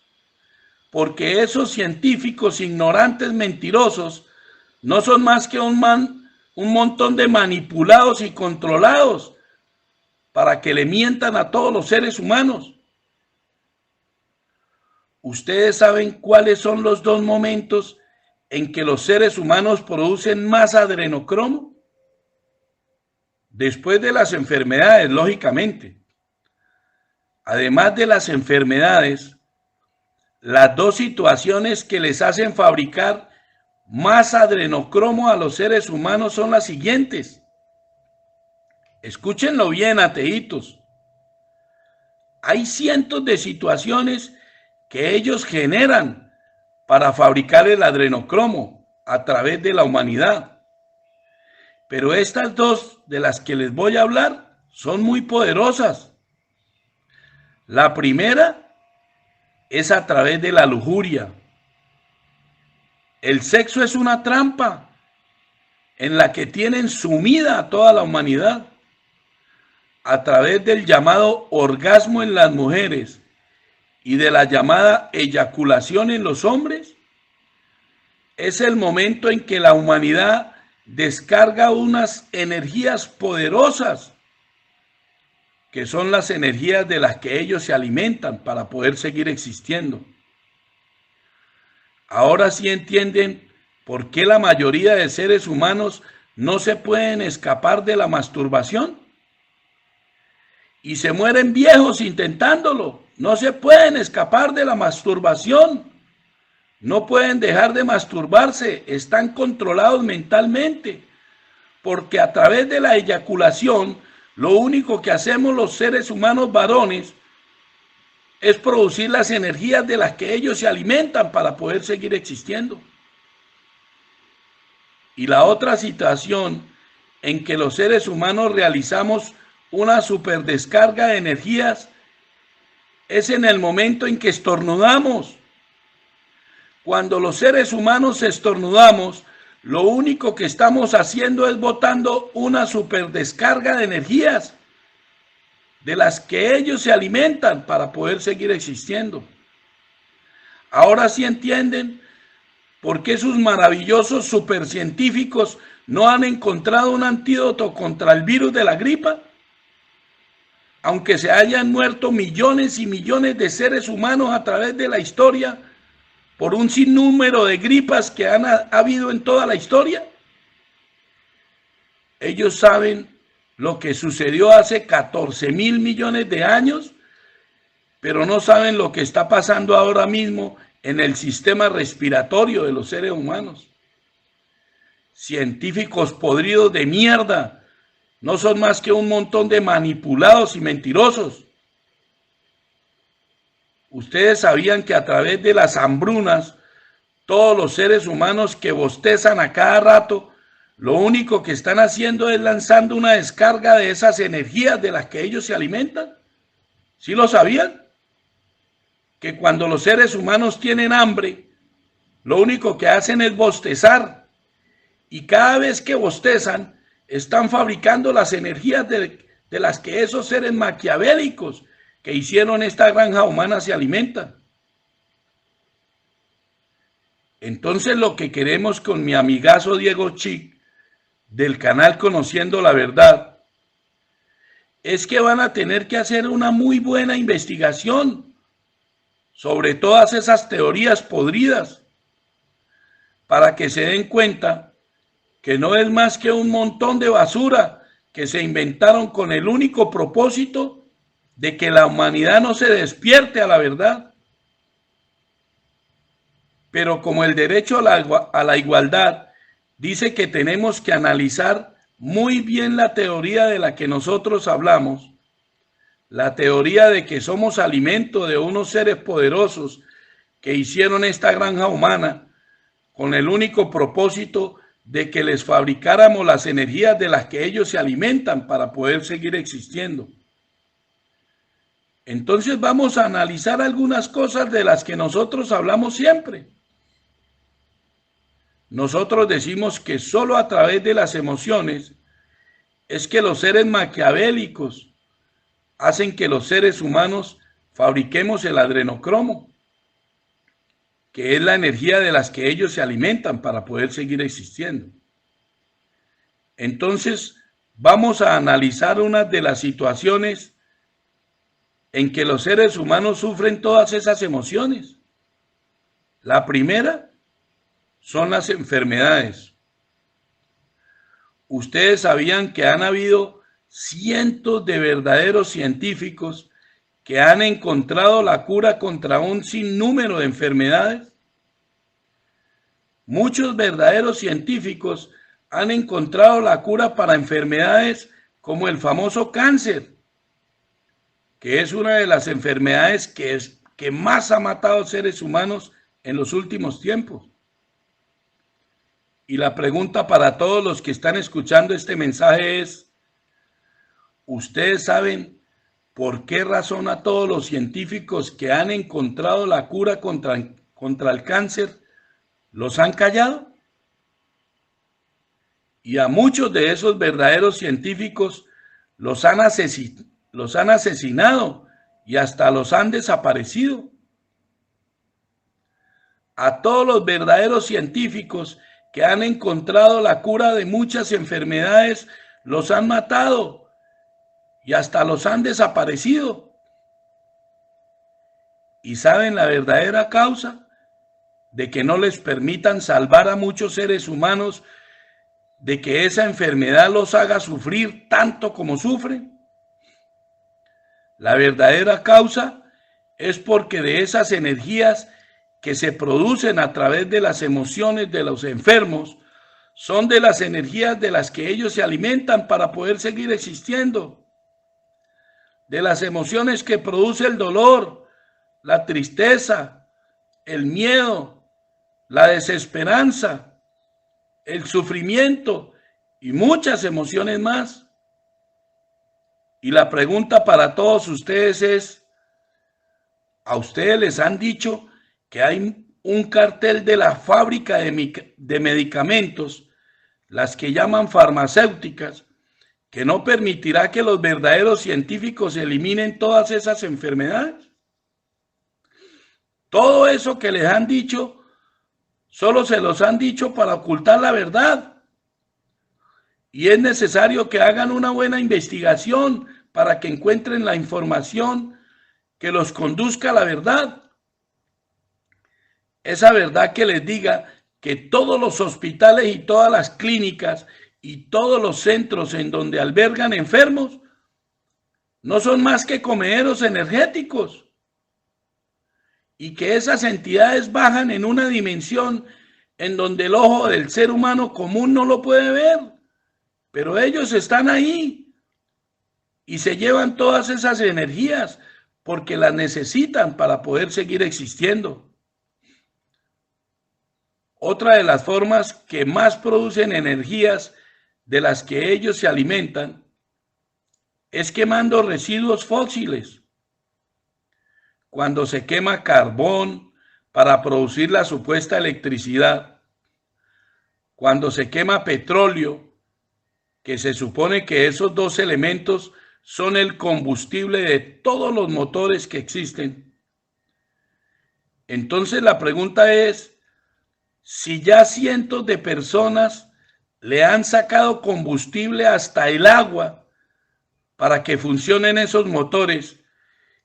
Porque esos científicos ignorantes, mentirosos, no son más que un montón de manipulados y controlados para que le mientan a todos los seres humanos. ¿Ustedes saben cuáles son los dos momentos en que los seres humanos producen más adrenocromo? Después de las enfermedades, lógicamente. Además de las enfermedades, las dos situaciones que les hacen fabricar más adrenocromo a los seres humanos son las siguientes. Escúchenlo bien, ateitos. Hay cientos de situaciones que ellos generan para fabricar el adrenocromo a través de la humanidad. Pero estas dos de las que les voy a hablar son muy poderosas. La primera es a través de la lujuria. El sexo es una trampa en la que tienen sumida a toda la humanidad. A través del llamado orgasmo en las mujeres y de la llamada eyaculación en los hombres, es el momento en que la humanidad descarga unas energías poderosas, que son las energías de las que ellos se alimentan para poder seguir existiendo. Ahora sí entienden por qué la mayoría de seres humanos no se pueden escapar de la masturbación. Y se mueren viejos intentándolo. No se pueden escapar de la masturbación. No pueden dejar de masturbarse. Están controlados mentalmente. Porque a través de la eyaculación, lo único que hacemos los seres humanos varones es producir las energías de las que ellos se alimentan para poder seguir existiendo. Y la otra situación en que los seres humanos realizamos una superdescarga de energías es en el momento en que estornudamos. Cuando los seres humanos estornudamos, lo único que estamos haciendo es botando una superdescarga de energías de las que ellos se alimentan para poder seguir existiendo. Ahora sí entienden por qué sus maravillosos supercientíficos no han encontrado un antídoto contra el virus de la gripa, aunque se hayan muerto millones y millones de seres humanos a través de la historia por un sinnúmero de gripas que han habido en toda la historia. Ellos saben lo que sucedió hace 14.000 millones de años, pero no saben lo que está pasando ahora mismo en el sistema respiratorio de los seres humanos. Científicos podridos de mierda, no son más que un montón de manipulados y mentirosos. Ustedes sabían que a través de las hambrunas, todos los seres humanos que bostezan a cada rato, lo único que están haciendo es lanzando una descarga de esas energías de las que ellos se alimentan. ¿Sí lo sabían? Que cuando los seres humanos tienen hambre, lo único que hacen es bostezar. Y cada vez que bostezan, están fabricando las energías de las que esos seres maquiavélicos que hicieron esta granja humana se alimentan. Entonces lo que queremos con mi amigazo Diego Chic del canal Conociendo la Verdad es que van a tener que hacer una muy buena investigación sobre todas esas teorías podridas para que se den cuenta que no es más que un montón de basura que se inventaron con el único propósito de que la humanidad no se despierte a la verdad. Pero como el derecho a la igualdad dice que tenemos que analizar muy bien la teoría de la que nosotros hablamos, la teoría de que somos alimento de unos seres poderosos que hicieron esta granja humana con el único propósito de que les fabricáramos las energías de las que ellos se alimentan para poder seguir existiendo. Entonces vamos a analizar algunas cosas de las que nosotros hablamos siempre. Nosotros decimos que solo a través de las emociones es que los seres maquiavélicos hacen que los seres humanos fabriquemos el adrenocromo, que es la energía de las que ellos se alimentan para poder seguir existiendo. Entonces, vamos a analizar una de las situaciones en que los seres humanos sufren todas esas emociones. La primera son las enfermedades. Ustedes sabían que han habido cientos de verdaderos científicos que han encontrado la cura contra un sinnúmero de enfermedades. Muchos verdaderos científicos han encontrado la cura para enfermedades como el famoso cáncer, que es una de las enfermedades que más ha matado seres humanos en los últimos tiempos. Y la pregunta para todos los que están escuchando este mensaje es, ¿ustedes saben por qué razón a todos los científicos que han encontrado la cura contra el cáncer los han callado? Y a muchos de esos verdaderos científicos los han asesinado y hasta los han desaparecido. A todos los verdaderos científicos que han encontrado la cura de muchas enfermedades los han matado y hasta los han desaparecido. ¿Y saben la verdadera causa de que no les permitan salvar a muchos seres humanos, de que esa enfermedad los haga sufrir tanto como sufren? La verdadera causa es porque de esas energías que se producen a través de las emociones de los enfermos son de las energías de las que ellos se alimentan para poder seguir existiendo. De las emociones que produce el dolor, la tristeza, el miedo, la desesperanza, el sufrimiento y muchas emociones más. Y la pregunta para todos ustedes es, ¿a ustedes les han dicho que hay un cartel de la fábrica de medicamentos, las que llaman farmacéuticas, que no permitirá que los verdaderos científicos eliminen todas esas enfermedades? Todo eso que les han dicho, solo se los han dicho para ocultar la verdad. Y es necesario que hagan una buena investigación para que encuentren la información que los conduzca a la verdad. Esa verdad que les diga que todos los hospitales y todas las clínicas y todos los centros en donde albergan enfermos no son más que comederos energéticos, y que esas entidades bajan en una dimensión en donde el ojo del ser humano común no lo puede ver, pero ellos están ahí y se llevan todas esas energías porque las necesitan para poder seguir existiendo. Otra de las formas que más producen energías de las que ellos se alimentan es quemando residuos fósiles. Cuando se quema carbón para producir la supuesta electricidad, cuando se quema petróleo, que se supone que esos dos elementos son el combustible de todos los motores que existen. Entonces la pregunta es, si ya cientos de personas le han sacado combustible hasta el agua para que funcionen esos motores,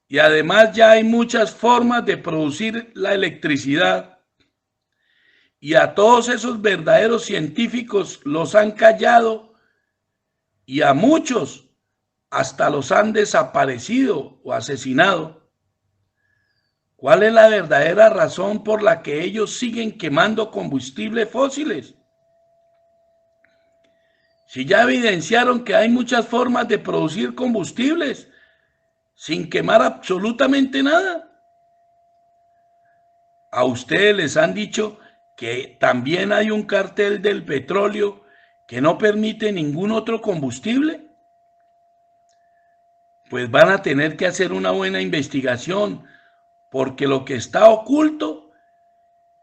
y además ya hay muchas formas de producir la electricidad, y a todos esos verdaderos científicos los han callado, y a muchos hasta los han desaparecido o asesinado, ¿cuál es la verdadera razón por la que ellos siguen quemando combustibles fósiles? Si ya evidenciaron que hay muchas formas de producir combustibles sin quemar absolutamente nada. A ustedes les han dicho que también hay un cartel del petróleo que no permite ningún otro combustible. Pues van a tener que hacer una buena investigación, porque lo que está oculto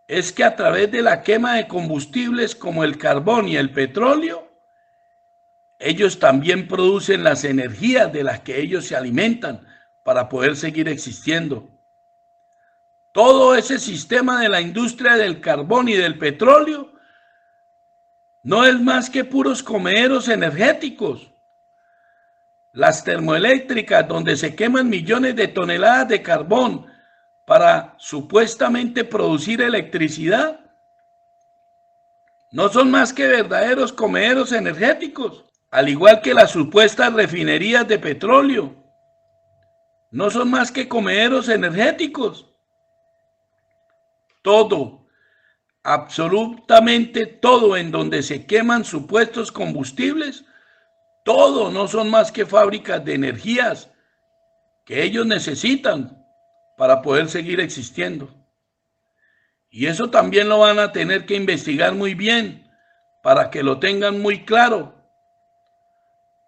es que a través de la quema de combustibles como el carbón y el petróleo, ellos también producen las energías de las que ellos se alimentan para poder seguir existiendo. Todo ese sistema de la industria del carbón y del petróleo no es más que puros comederos energéticos. Las termoeléctricas, donde se queman millones de toneladas de carbón para supuestamente producir electricidad, no son más que verdaderos comederos energéticos, al igual que las supuestas refinerías de petróleo. No son más que comederos energéticos. Todo, absolutamente todo en donde se queman supuestos combustibles, todo no son más que fábricas de energías que ellos necesitan para poder seguir existiendo. Y eso también lo van a tener que investigar muy bien para que lo tengan muy claro.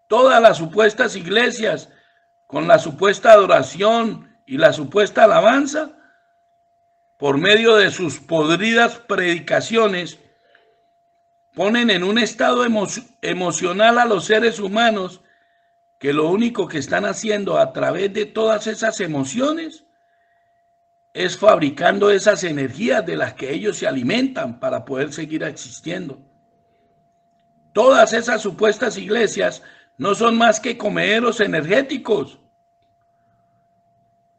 Todas las supuestas iglesias con la supuesta adoración y la supuesta alabanza, por medio de sus podridas predicaciones, ponen en un estado emocional a los seres humanos, que lo único que están haciendo a través de todas esas emociones es fabricando esas energías de las que ellos se alimentan para poder seguir existiendo. Todas esas supuestas iglesias no son más que comederos energéticos.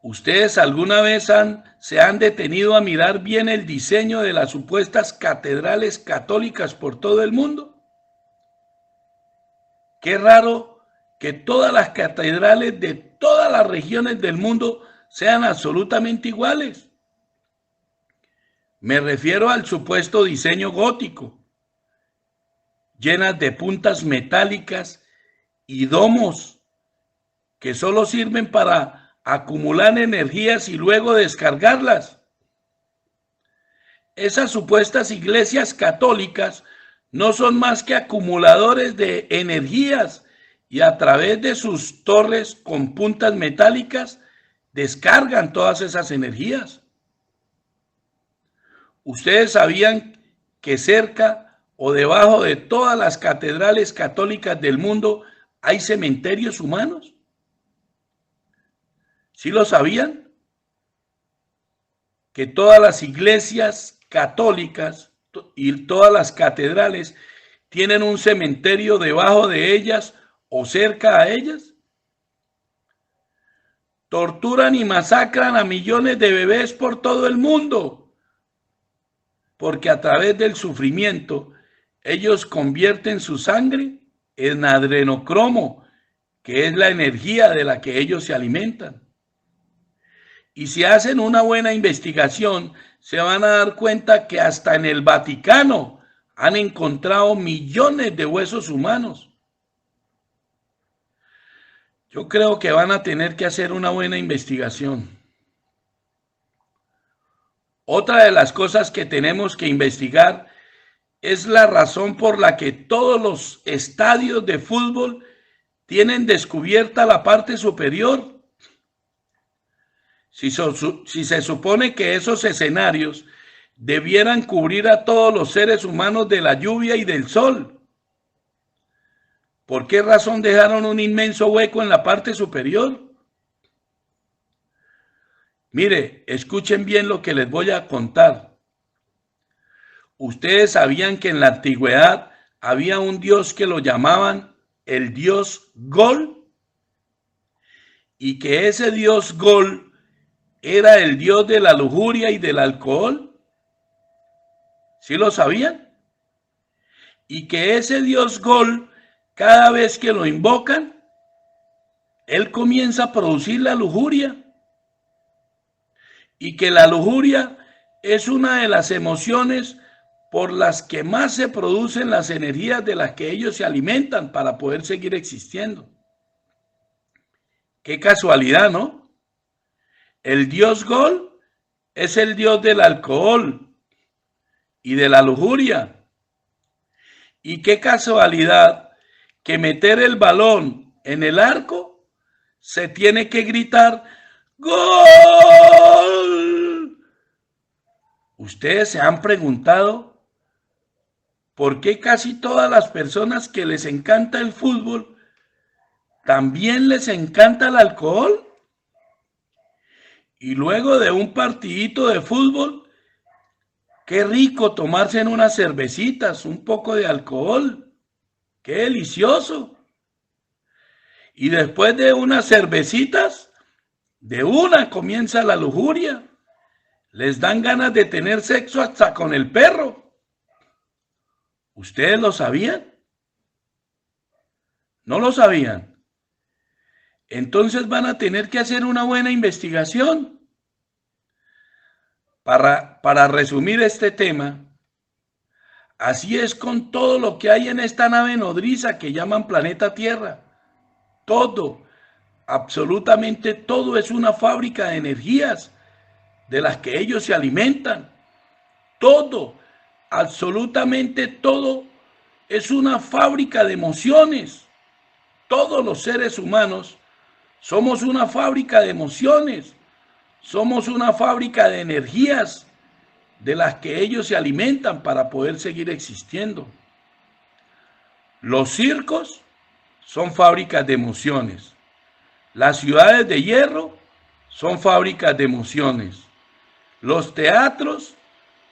¿Ustedes alguna vez se han detenido a mirar bien el diseño de las supuestas catedrales católicas por todo el mundo? Qué raro que todas las catedrales de todas las regiones del mundo sean absolutamente iguales. Me refiero al supuesto diseño gótico, llenas de puntas metálicas y domos que solo sirven para acumular energías y luego descargarlas. Esas supuestas iglesias católicas no son más que acumuladores de energías y a través de sus torres con puntas metálicas descargan todas esas energías. ¿Ustedes sabían que cerca o debajo de todas las catedrales católicas del mundo hay cementerios humanos? ¿Sí lo sabían? Que todas las iglesias católicas y todas las catedrales tienen un cementerio debajo de ellas o cerca a ellas. Torturan y masacran a millones de bebés por todo el mundo, porque a través del sufrimiento ellos convierten su sangre en adrenocromo, que es la energía de la que ellos se alimentan. Y si hacen una buena investigación, se van a dar cuenta que hasta en el Vaticano han encontrado millones de huesos humanos. Yo creo que van a tener que hacer una buena investigación. Otra de las cosas que tenemos que investigar es la razón por la que todos los estadios de fútbol tienen descubierta la parte superior. Si se supone que esos escenarios debieran cubrir a todos los seres humanos de la lluvia y del sol, ¿por qué razón dejaron un inmenso hueco en la parte superior? Mire, escuchen bien lo que les voy a contar. ¿Ustedes sabían que en la antigüedad había un dios que lo llamaban el dios Gol? Y que ese dios Gol era el dios de la lujuria y del alcohol. ¿Sí lo sabían? Y que ese dios Gol, cada vez que lo invocan, él comienza a producir la lujuria. Y que la lujuria es una de las emociones por las que más se producen las energías de las que ellos se alimentan para poder seguir existiendo. Qué casualidad, ¿no? El dios Gol es el dios del alcohol y de la lujuria. Y qué casualidad que meter el balón en el arco se tiene que gritar ¡Gol! ¿Ustedes se han preguntado por qué casi todas las personas que les encanta el fútbol también les encanta el alcohol? Y luego de un partidito de fútbol, qué rico tomarse en unas cervecitas, un poco de alcohol. ¡Qué delicioso! Y después de unas cervecitas, de una comienza la lujuria. Les dan ganas de tener sexo hasta con el perro. ¿Ustedes lo sabían? ¿No lo sabían? Entonces van a tener que hacer una buena investigación. Para resumir este tema, así es con todo lo que hay en esta nave nodriza que llaman planeta Tierra. Todo, absolutamente todo es una fábrica de energías de las que ellos se alimentan. Todo, absolutamente todo es una fábrica de emociones. Todos los seres humanos somos una fábrica de emociones. Somos una fábrica de energías de las que ellos se alimentan para poder seguir existiendo. Los circos son fábricas de emociones. Las ciudades de hierro son fábricas de emociones. Los teatros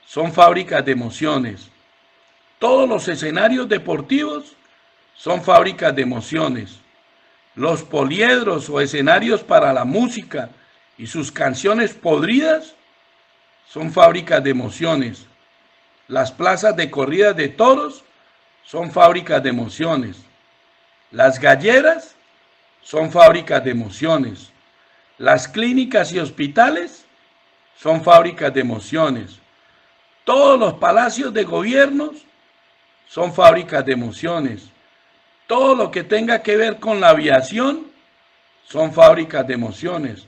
son fábricas de emociones. Todos los escenarios deportivos son fábricas de emociones. Los poliedros o escenarios para la música y sus canciones podridas son fábricas de emociones. Las plazas de corridas de toros son fábricas de emociones. Las galleras son fábricas de emociones. Las clínicas y hospitales son fábricas de emociones. Todos los palacios de gobiernos son fábricas de emociones. Todo lo que tenga que ver con la aviación son fábricas de emociones.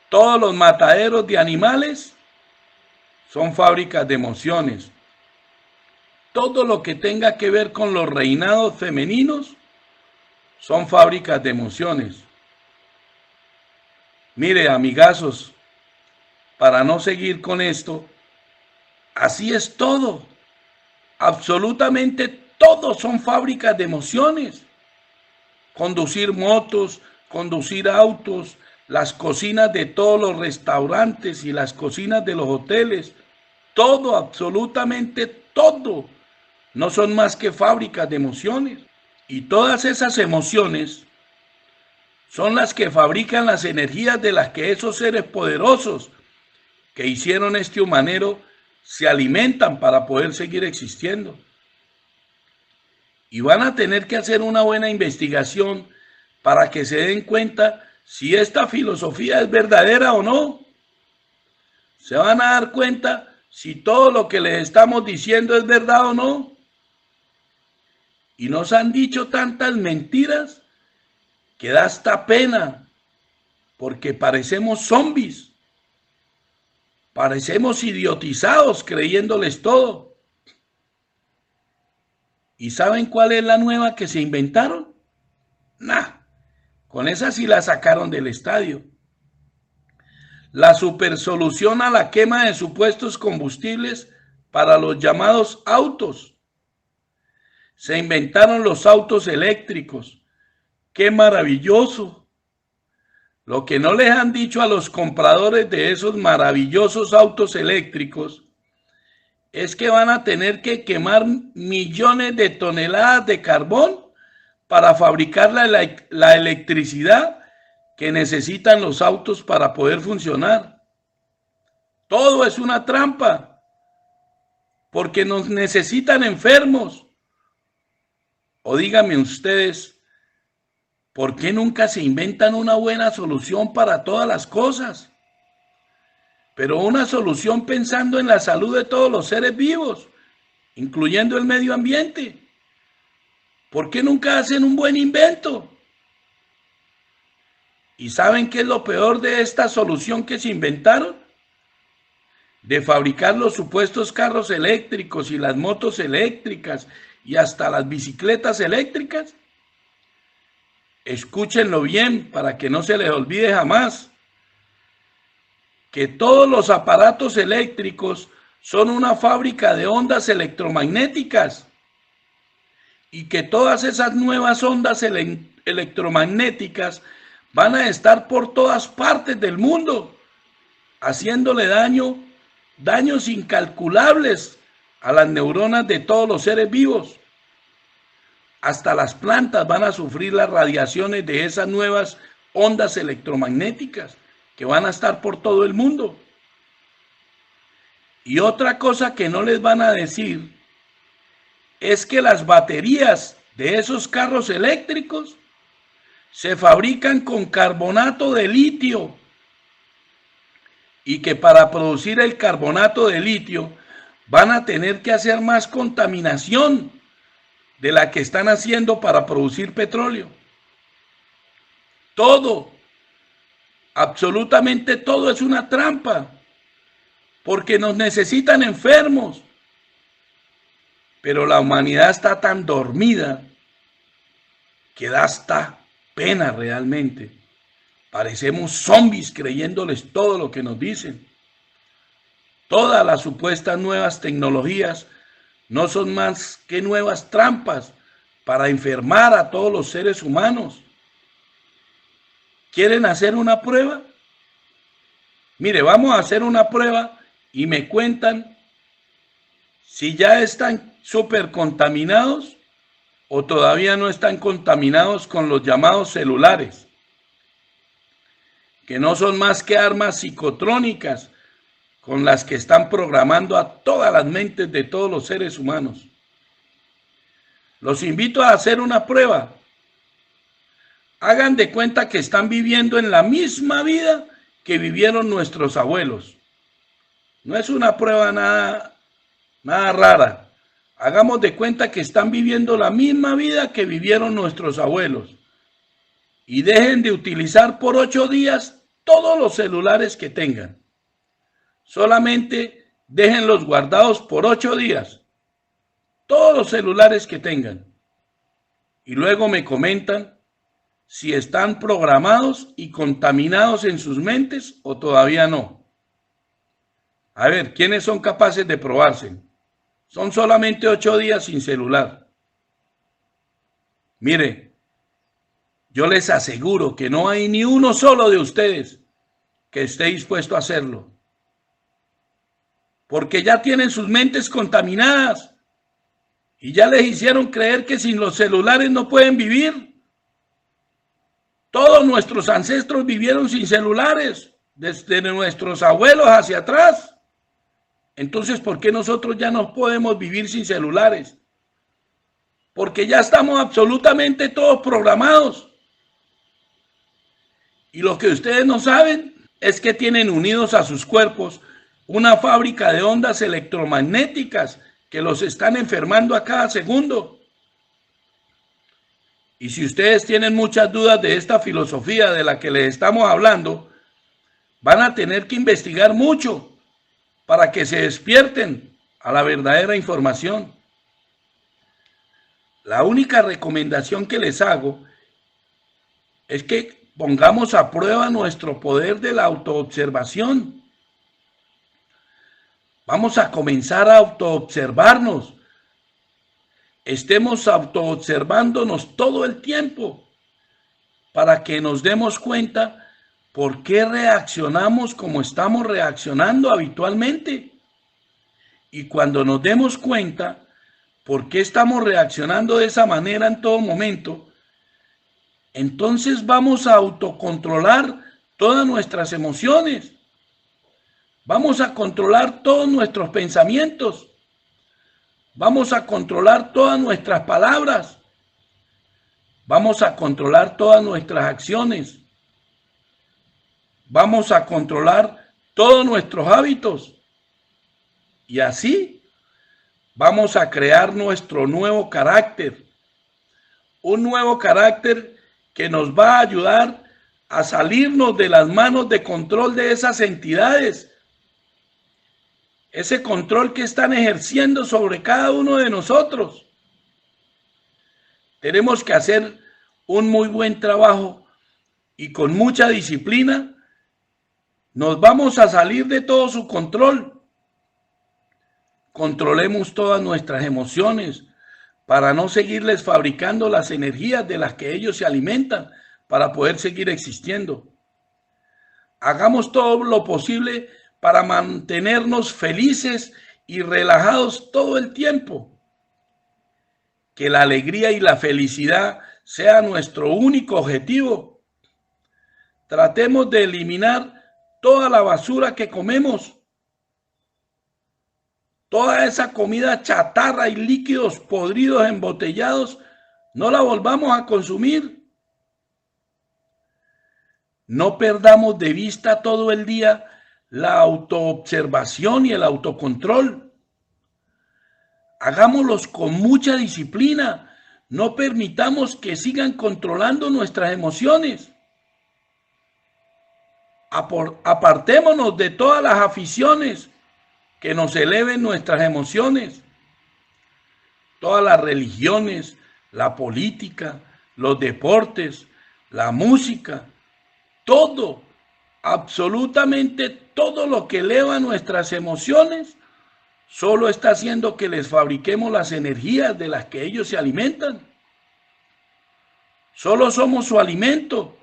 Todos los mataderos de animales son fábricas de emociones. Todo lo que tenga que ver con los reinados femeninos son fábricas de emociones. Mire, amigazos, para no seguir con esto, así es todo. Absolutamente todo son fábricas de emociones. Conducir motos, conducir autos, las cocinas de todos los restaurantes y las cocinas de los hoteles, todo, absolutamente todo, no son más que fábricas de emociones. Y todas esas emociones son las que fabrican las energías de las que esos seres poderosos que hicieron este humanero se alimentan para poder seguir existiendo. Y van a tener que hacer una buena investigación para que se den cuenta si esta filosofía es verdadera o no. Se van a dar cuenta si todo lo que les estamos diciendo es verdad o no. Y nos han dicho tantas mentiras que da hasta pena, porque parecemos zombies, parecemos idiotizados creyéndoles todo. ¿Y saben cuál es la nueva que se inventaron? Nah, con esa sí la sacaron del estadio. La supersolución a la quema de supuestos combustibles para los llamados autos. Se inventaron los autos eléctricos. ¡Qué maravilloso! Lo que no les han dicho a los compradores de esos maravillosos autos eléctricos es que van a tener que quemar millones de toneladas de carbón para fabricar la electricidad que necesitan los autos para poder funcionar. Todo es una trampa, porque nos necesitan enfermos. O díganme ustedes, ¿por qué nunca se inventan una buena solución para todas las cosas? Pero una solución pensando en la salud de todos los seres vivos, incluyendo el medio ambiente. ¿Por qué nunca hacen un buen invento? ¿Y saben qué es lo peor de esta solución que se inventaron? De fabricar los supuestos carros eléctricos y las motos eléctricas y hasta las bicicletas eléctricas. Escúchenlo bien para que no se les olvide jamás que todos los aparatos eléctricos son una fábrica de ondas electromagnéticas y que todas esas nuevas ondas electromagnéticas van a estar por todas partes del mundo, haciéndole daños incalculables a las neuronas de todos los seres vivos. Hasta las plantas van a sufrir las radiaciones de esas nuevas ondas electromagnéticas que van a estar por todo el mundo. Y otra cosa que no les van a decir es que las baterías de esos carros eléctricos se fabrican con carbonato de litio y que para producir el carbonato de litio van a tener que hacer más contaminación de la que están haciendo para producir petróleo. Todo, absolutamente todo es una trampa, porque nos necesitan enfermos. Pero la humanidad está tan dormida que da hasta pena realmente. Parecemos zombies creyéndoles todo lo que nos dicen. Todas las supuestas nuevas tecnologías no son más que nuevas trampas para enfermar a todos los seres humanos. ¿Quieren hacer una prueba? Mire, vamos a hacer una prueba y me cuentan si ya están súper contaminados o todavía no están contaminados con los llamados celulares, que no son más que armas psicotrónicas con las que están programando a todas las mentes de todos los seres humanos. Los invito a hacer una prueba. Hagan de cuenta que están viviendo en la misma vida que vivieron nuestros abuelos. No es una prueba nada rara. Hagamos de cuenta que están viviendo la misma vida que vivieron nuestros abuelos. Y dejen de utilizar por 8 días todos los celulares que tengan. Solamente déjenlos guardados por 8 días. Todos los celulares que tengan. Y luego me comentan si están programados y contaminados en sus mentes o todavía no. A ver, ¿quiénes son capaces de probarse? Son solamente 8 días sin celular. Mire, yo les aseguro que no hay ni uno solo de ustedes que esté dispuesto a hacerlo. Porque ya tienen sus mentes contaminadas y ya les hicieron creer que sin los celulares no pueden vivir. Todos nuestros ancestros vivieron sin celulares, desde nuestros abuelos hacia atrás. Entonces, ¿por qué nosotros ya no podemos vivir sin celulares? Porque ya estamos absolutamente todos programados. Y lo que ustedes no saben es que tienen unidos a sus cuerpos una fábrica de ondas electromagnéticas que los están enfermando a cada segundo. Y si ustedes tienen muchas dudas de esta filosofía de la que les estamos hablando, van a tener que investigar mucho para que se despierten a la verdadera información. La única recomendación que les hago es que pongamos a prueba nuestro poder de la autoobservación. Vamos a comenzar a autoobservarnos. Estemos autoobservándonos todo el tiempo para que nos demos cuenta por qué reaccionamos como estamos reaccionando habitualmente. Y cuando nos demos cuenta por qué estamos reaccionando de esa manera en todo momento, entonces vamos a autocontrolar todas nuestras emociones. Vamos a controlar todos nuestros pensamientos. Vamos a controlar todas nuestras palabras. Vamos a controlar todas nuestras acciones. Vamos a controlar todos nuestros hábitos. Y así vamos a crear nuestro nuevo carácter. Un nuevo carácter que nos va a ayudar a salirnos de las manos de control de esas entidades. Ese control que están ejerciendo sobre cada uno de nosotros. Tenemos que hacer un muy buen trabajo y con mucha disciplina nos vamos a salir de todo su control. Controlemos todas nuestras emociones para no seguirles fabricando las energías de las que ellos se alimentan para poder seguir existiendo. Hagamos todo lo posible para mantenernos felices y relajados todo el tiempo. Que la alegría y la felicidad sea nuestro único objetivo. Tratemos de eliminar toda la basura que comemos. Toda esa comida chatarra y líquidos podridos embotellados, no la volvamos a consumir. No perdamos de vista todo el día la autoobservación y el autocontrol. Hagámoslos con mucha disciplina. No permitamos que sigan controlando nuestras emociones. Apartémonos de todas las aficiones que nos eleven nuestras emociones. Todas las religiones, la política, los deportes, la música, todo, absolutamente todo lo que eleva nuestras emociones, solo está haciendo que les fabriquemos las energías de las que ellos se alimentan. Solo somos su alimento,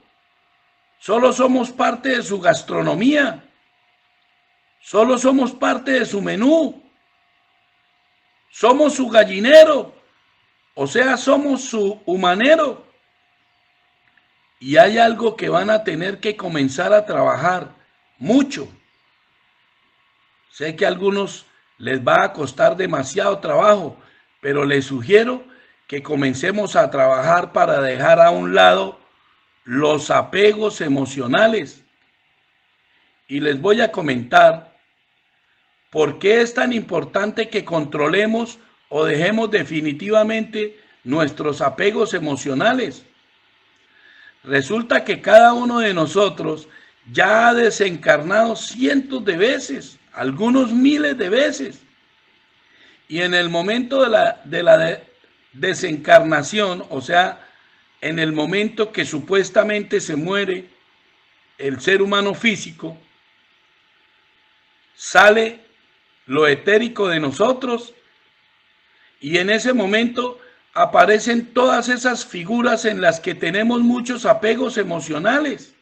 solo somos parte de su gastronomía, solo somos parte de su menú, somos su gallinero, o sea, somos su humanero. Y hay algo que van a tener que comenzar a trabajar mucho. Sé que a algunos les va a costar demasiado trabajo, pero les sugiero que comencemos a trabajar para dejar a un lado los apegos emocionales. Y les voy a comentar por qué es tan importante que controlemos o dejemos definitivamente nuestros apegos emocionales. Resulta que cada uno de nosotros ya ha desencarnado cientos de veces, algunos miles de veces. Y en el momento de la desencarnación, o sea, en el momento que supuestamente se muere el ser humano físico, sale lo etérico de nosotros y en ese momento aparecen todas esas figuras en las que tenemos muchos apegos emocionales.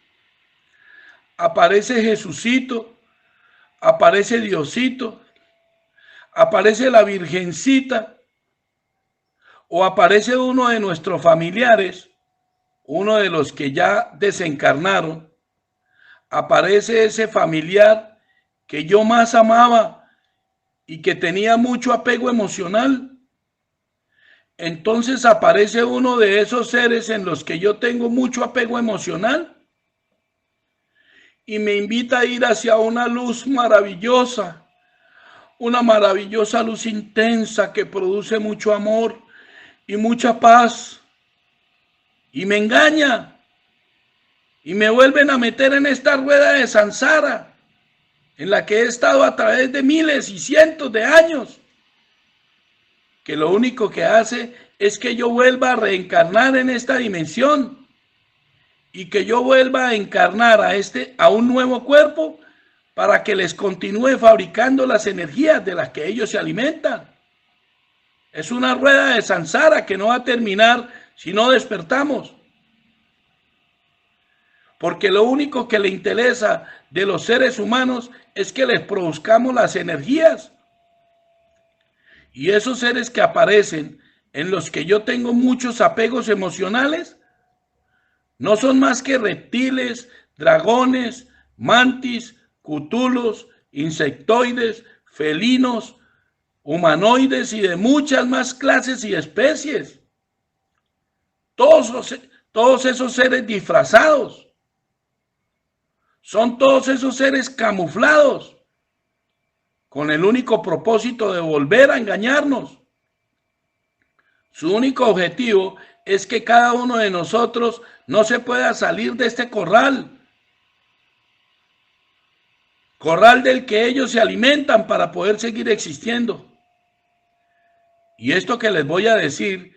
Aparece Jesucito, aparece Diosito, aparece la Virgencita, o aparece uno de nuestros familiares, uno de los que ya desencarnaron, aparece ese familiar que yo más amaba y que tenía mucho apego emocional. Entonces aparece uno de esos seres en los que yo tengo mucho apego emocional y me invita a ir hacia una luz maravillosa, una maravillosa luz intensa que produce mucho amor y mucha paz, y me engaña y me vuelven a meter en esta rueda de samsara en la que he estado a través de miles y cientos de años, que lo único que hace es que yo vuelva a reencarnar en esta dimensión y que yo vuelva a encarnar a un nuevo cuerpo para que les continúe fabricando las energías de las que ellos se alimentan. Es una rueda de samsara que no va a terminar si no despertamos. Porque lo único que le interesa de los seres humanos es que les produzcamos las energías. Y esos seres que aparecen, en los que yo tengo muchos apegos emocionales, no son más que reptiles, dragones, mantis, cthulhus, insectoides, felinos, humanoides y de muchas más clases y especies. Todos esos seres disfrazados. Son todos esos seres camuflados con el único propósito de volver a engañarnos. Su único objetivo es que cada uno de nosotros no se pueda salir de este corral del que ellos se alimentan para poder seguir existiendo. Y esto que les voy a decir,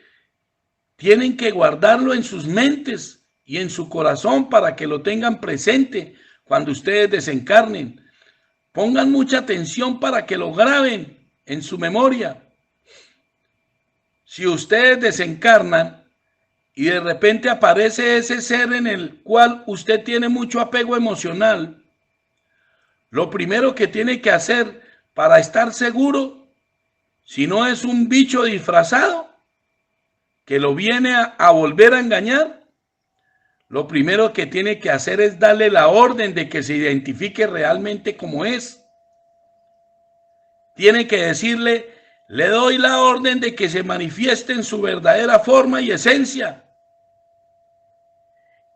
tienen que guardarlo en sus mentes y en su corazón para que lo tengan presente cuando ustedes desencarnen. Pongan mucha atención para que lo graben en su memoria. Si ustedes desencarnan y de repente aparece ese ser en el cual usted tiene mucho apego emocional, lo primero que tiene que hacer para estar seguro, si no es un bicho disfrazado que lo viene a volver a engañar, lo primero que tiene que hacer es darle la orden de que se identifique realmente como es. Tiene que decirle: le doy la orden de que se manifieste en su verdadera forma y esencia.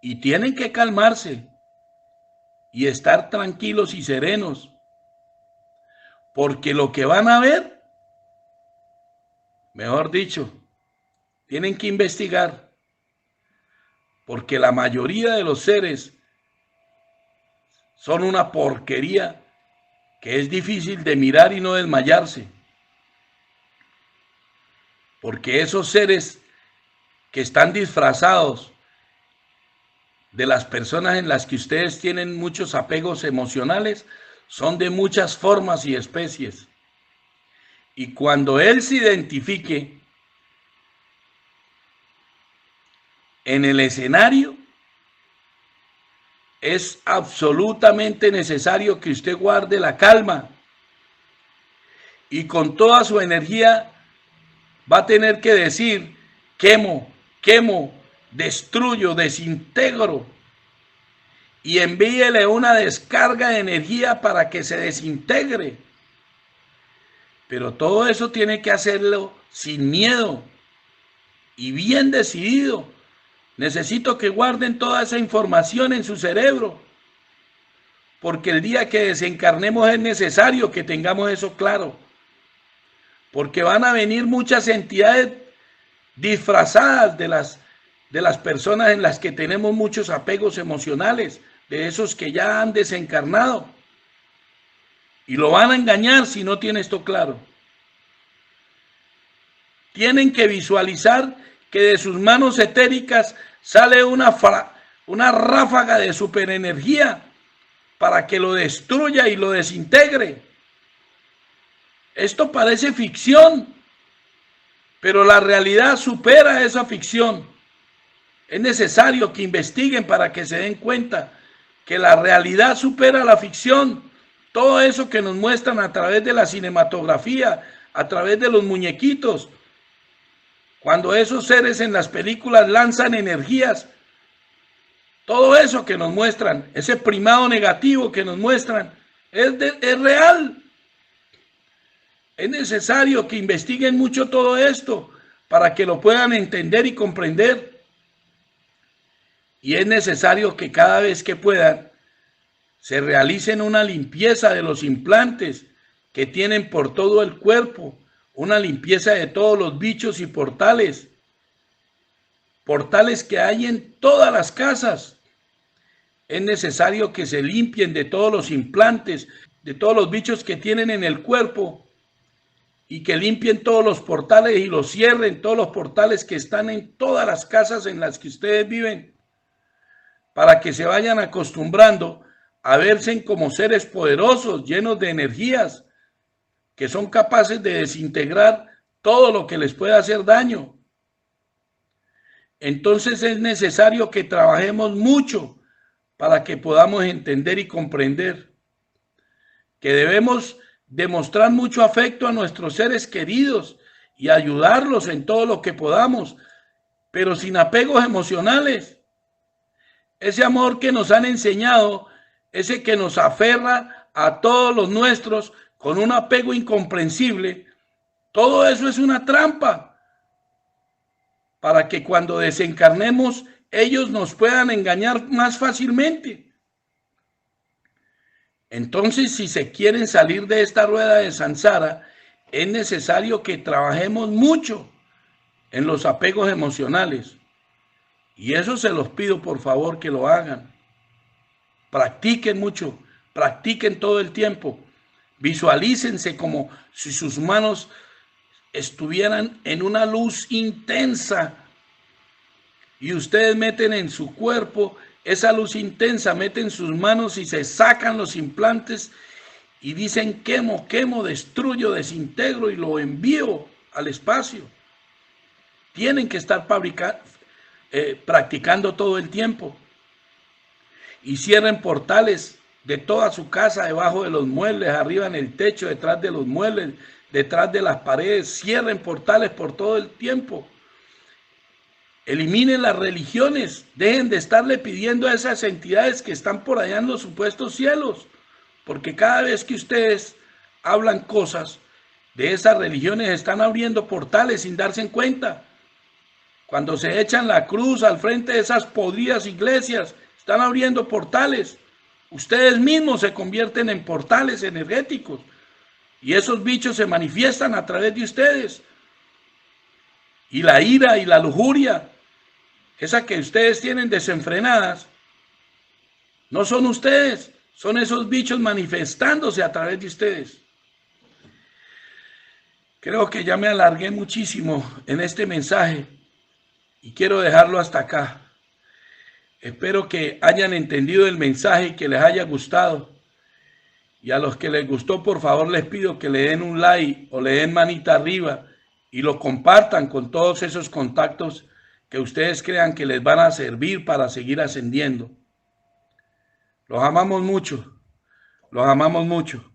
Y tienen que calmarse y estar tranquilos y serenos, porque lo que van a ver, mejor dicho, tienen que investigar, porque la mayoría de los seres son una porquería que es difícil de mirar y no desmayarse. Porque esos seres que están disfrazados de las personas en las que ustedes tienen muchos apegos emocionales son de muchas formas y especies. Y cuando él se identifique en el escenario, es absolutamente necesario que usted guarde la calma y con toda su energía va a tener que decir: quemo, destruyo, desintegro, y envíele una descarga de energía para que se desintegre. Pero todo eso tiene que hacerlo sin miedo y bien decidido. Necesito que guarden toda esa información en su cerebro, porque el día que desencarnemos es necesario que tengamos eso claro, porque van a venir muchas entidades disfrazadas de las personas en las que tenemos muchos apegos emocionales, de esos que ya han desencarnado, y lo van a engañar si no tiene esto claro. Tienen que visualizar que de sus manos etéricas sale una ráfaga de superenergía para que lo destruya y lo desintegre. Esto parece ficción, pero la realidad supera esa ficción. Es necesario que investiguen para que se den cuenta que la realidad supera la ficción. Todo eso que nos muestran a través de la cinematografía, a través de los muñequitos, cuando esos seres en las películas lanzan energías, todo eso que nos muestran, ese primado negativo que nos muestran, es real. Es necesario que investiguen mucho todo esto para que lo puedan entender y comprender. Y es necesario que cada vez que puedan se realicen una limpieza de los implantes que tienen por todo el cuerpo, una limpieza de todos los bichos y portales que hay en todas las casas. Es necesario que se limpien de todos los implantes, de todos los bichos que tienen en el cuerpo, y que limpien todos los portales y los cierren, todos los portales que están en todas las casas en las que ustedes viven, para que se vayan acostumbrando a verse como seres poderosos, llenos de energías, que son capaces de desintegrar todo lo que les pueda hacer daño. Entonces es necesario que trabajemos mucho para que podamos entender y comprender que debemos demostrar mucho afecto a nuestros seres queridos y ayudarlos en todo lo que podamos, pero sin apegos emocionales. Ese amor que nos han enseñado, ese que nos aferra a todos los nuestros con un apego incomprensible, todo eso es una trampa para que cuando desencarnemos ellos nos puedan engañar más fácilmente. Entonces, si se quieren salir de esta rueda de samsara, es necesario que trabajemos mucho en los apegos emocionales. Y eso se los pido por favor que lo hagan. Practiquen mucho, practiquen todo el tiempo. Visualícense como si sus manos estuvieran en una luz intensa y ustedes meten en su cuerpo esa luz intensa, meten sus manos y se sacan los implantes y dicen quemo, destruyo, desintegro y lo envío al espacio. Tienen que estar practicando todo el tiempo. Y cierren portales de toda su casa, debajo de los muebles, arriba en el techo, detrás de los muebles, detrás de las paredes. Cierren portales por todo el tiempo. Eliminen las religiones, dejen de estarle pidiendo a esas entidades que están por allá en los supuestos cielos, porque cada vez que ustedes hablan cosas de esas religiones están abriendo portales sin darse cuenta. Cuando se echan la cruz al frente de esas podridas iglesias, están abriendo portales. Ustedes mismos se convierten en portales energéticos y esos bichos se manifiestan a través de ustedes. Y la ira y la lujuria, esa que ustedes tienen desenfrenadas, no son ustedes, son esos bichos manifestándose a través de ustedes. Creo que ya me alargué muchísimo en este mensaje y quiero dejarlo hasta acá. Espero que hayan entendido el mensaje y que les haya gustado. Y a los que les gustó, por favor, les pido que le den un like o le den manita arriba y lo compartan con todos esos contactos que ustedes crean que les van a servir para seguir ascendiendo. Los amamos mucho. Los amamos mucho.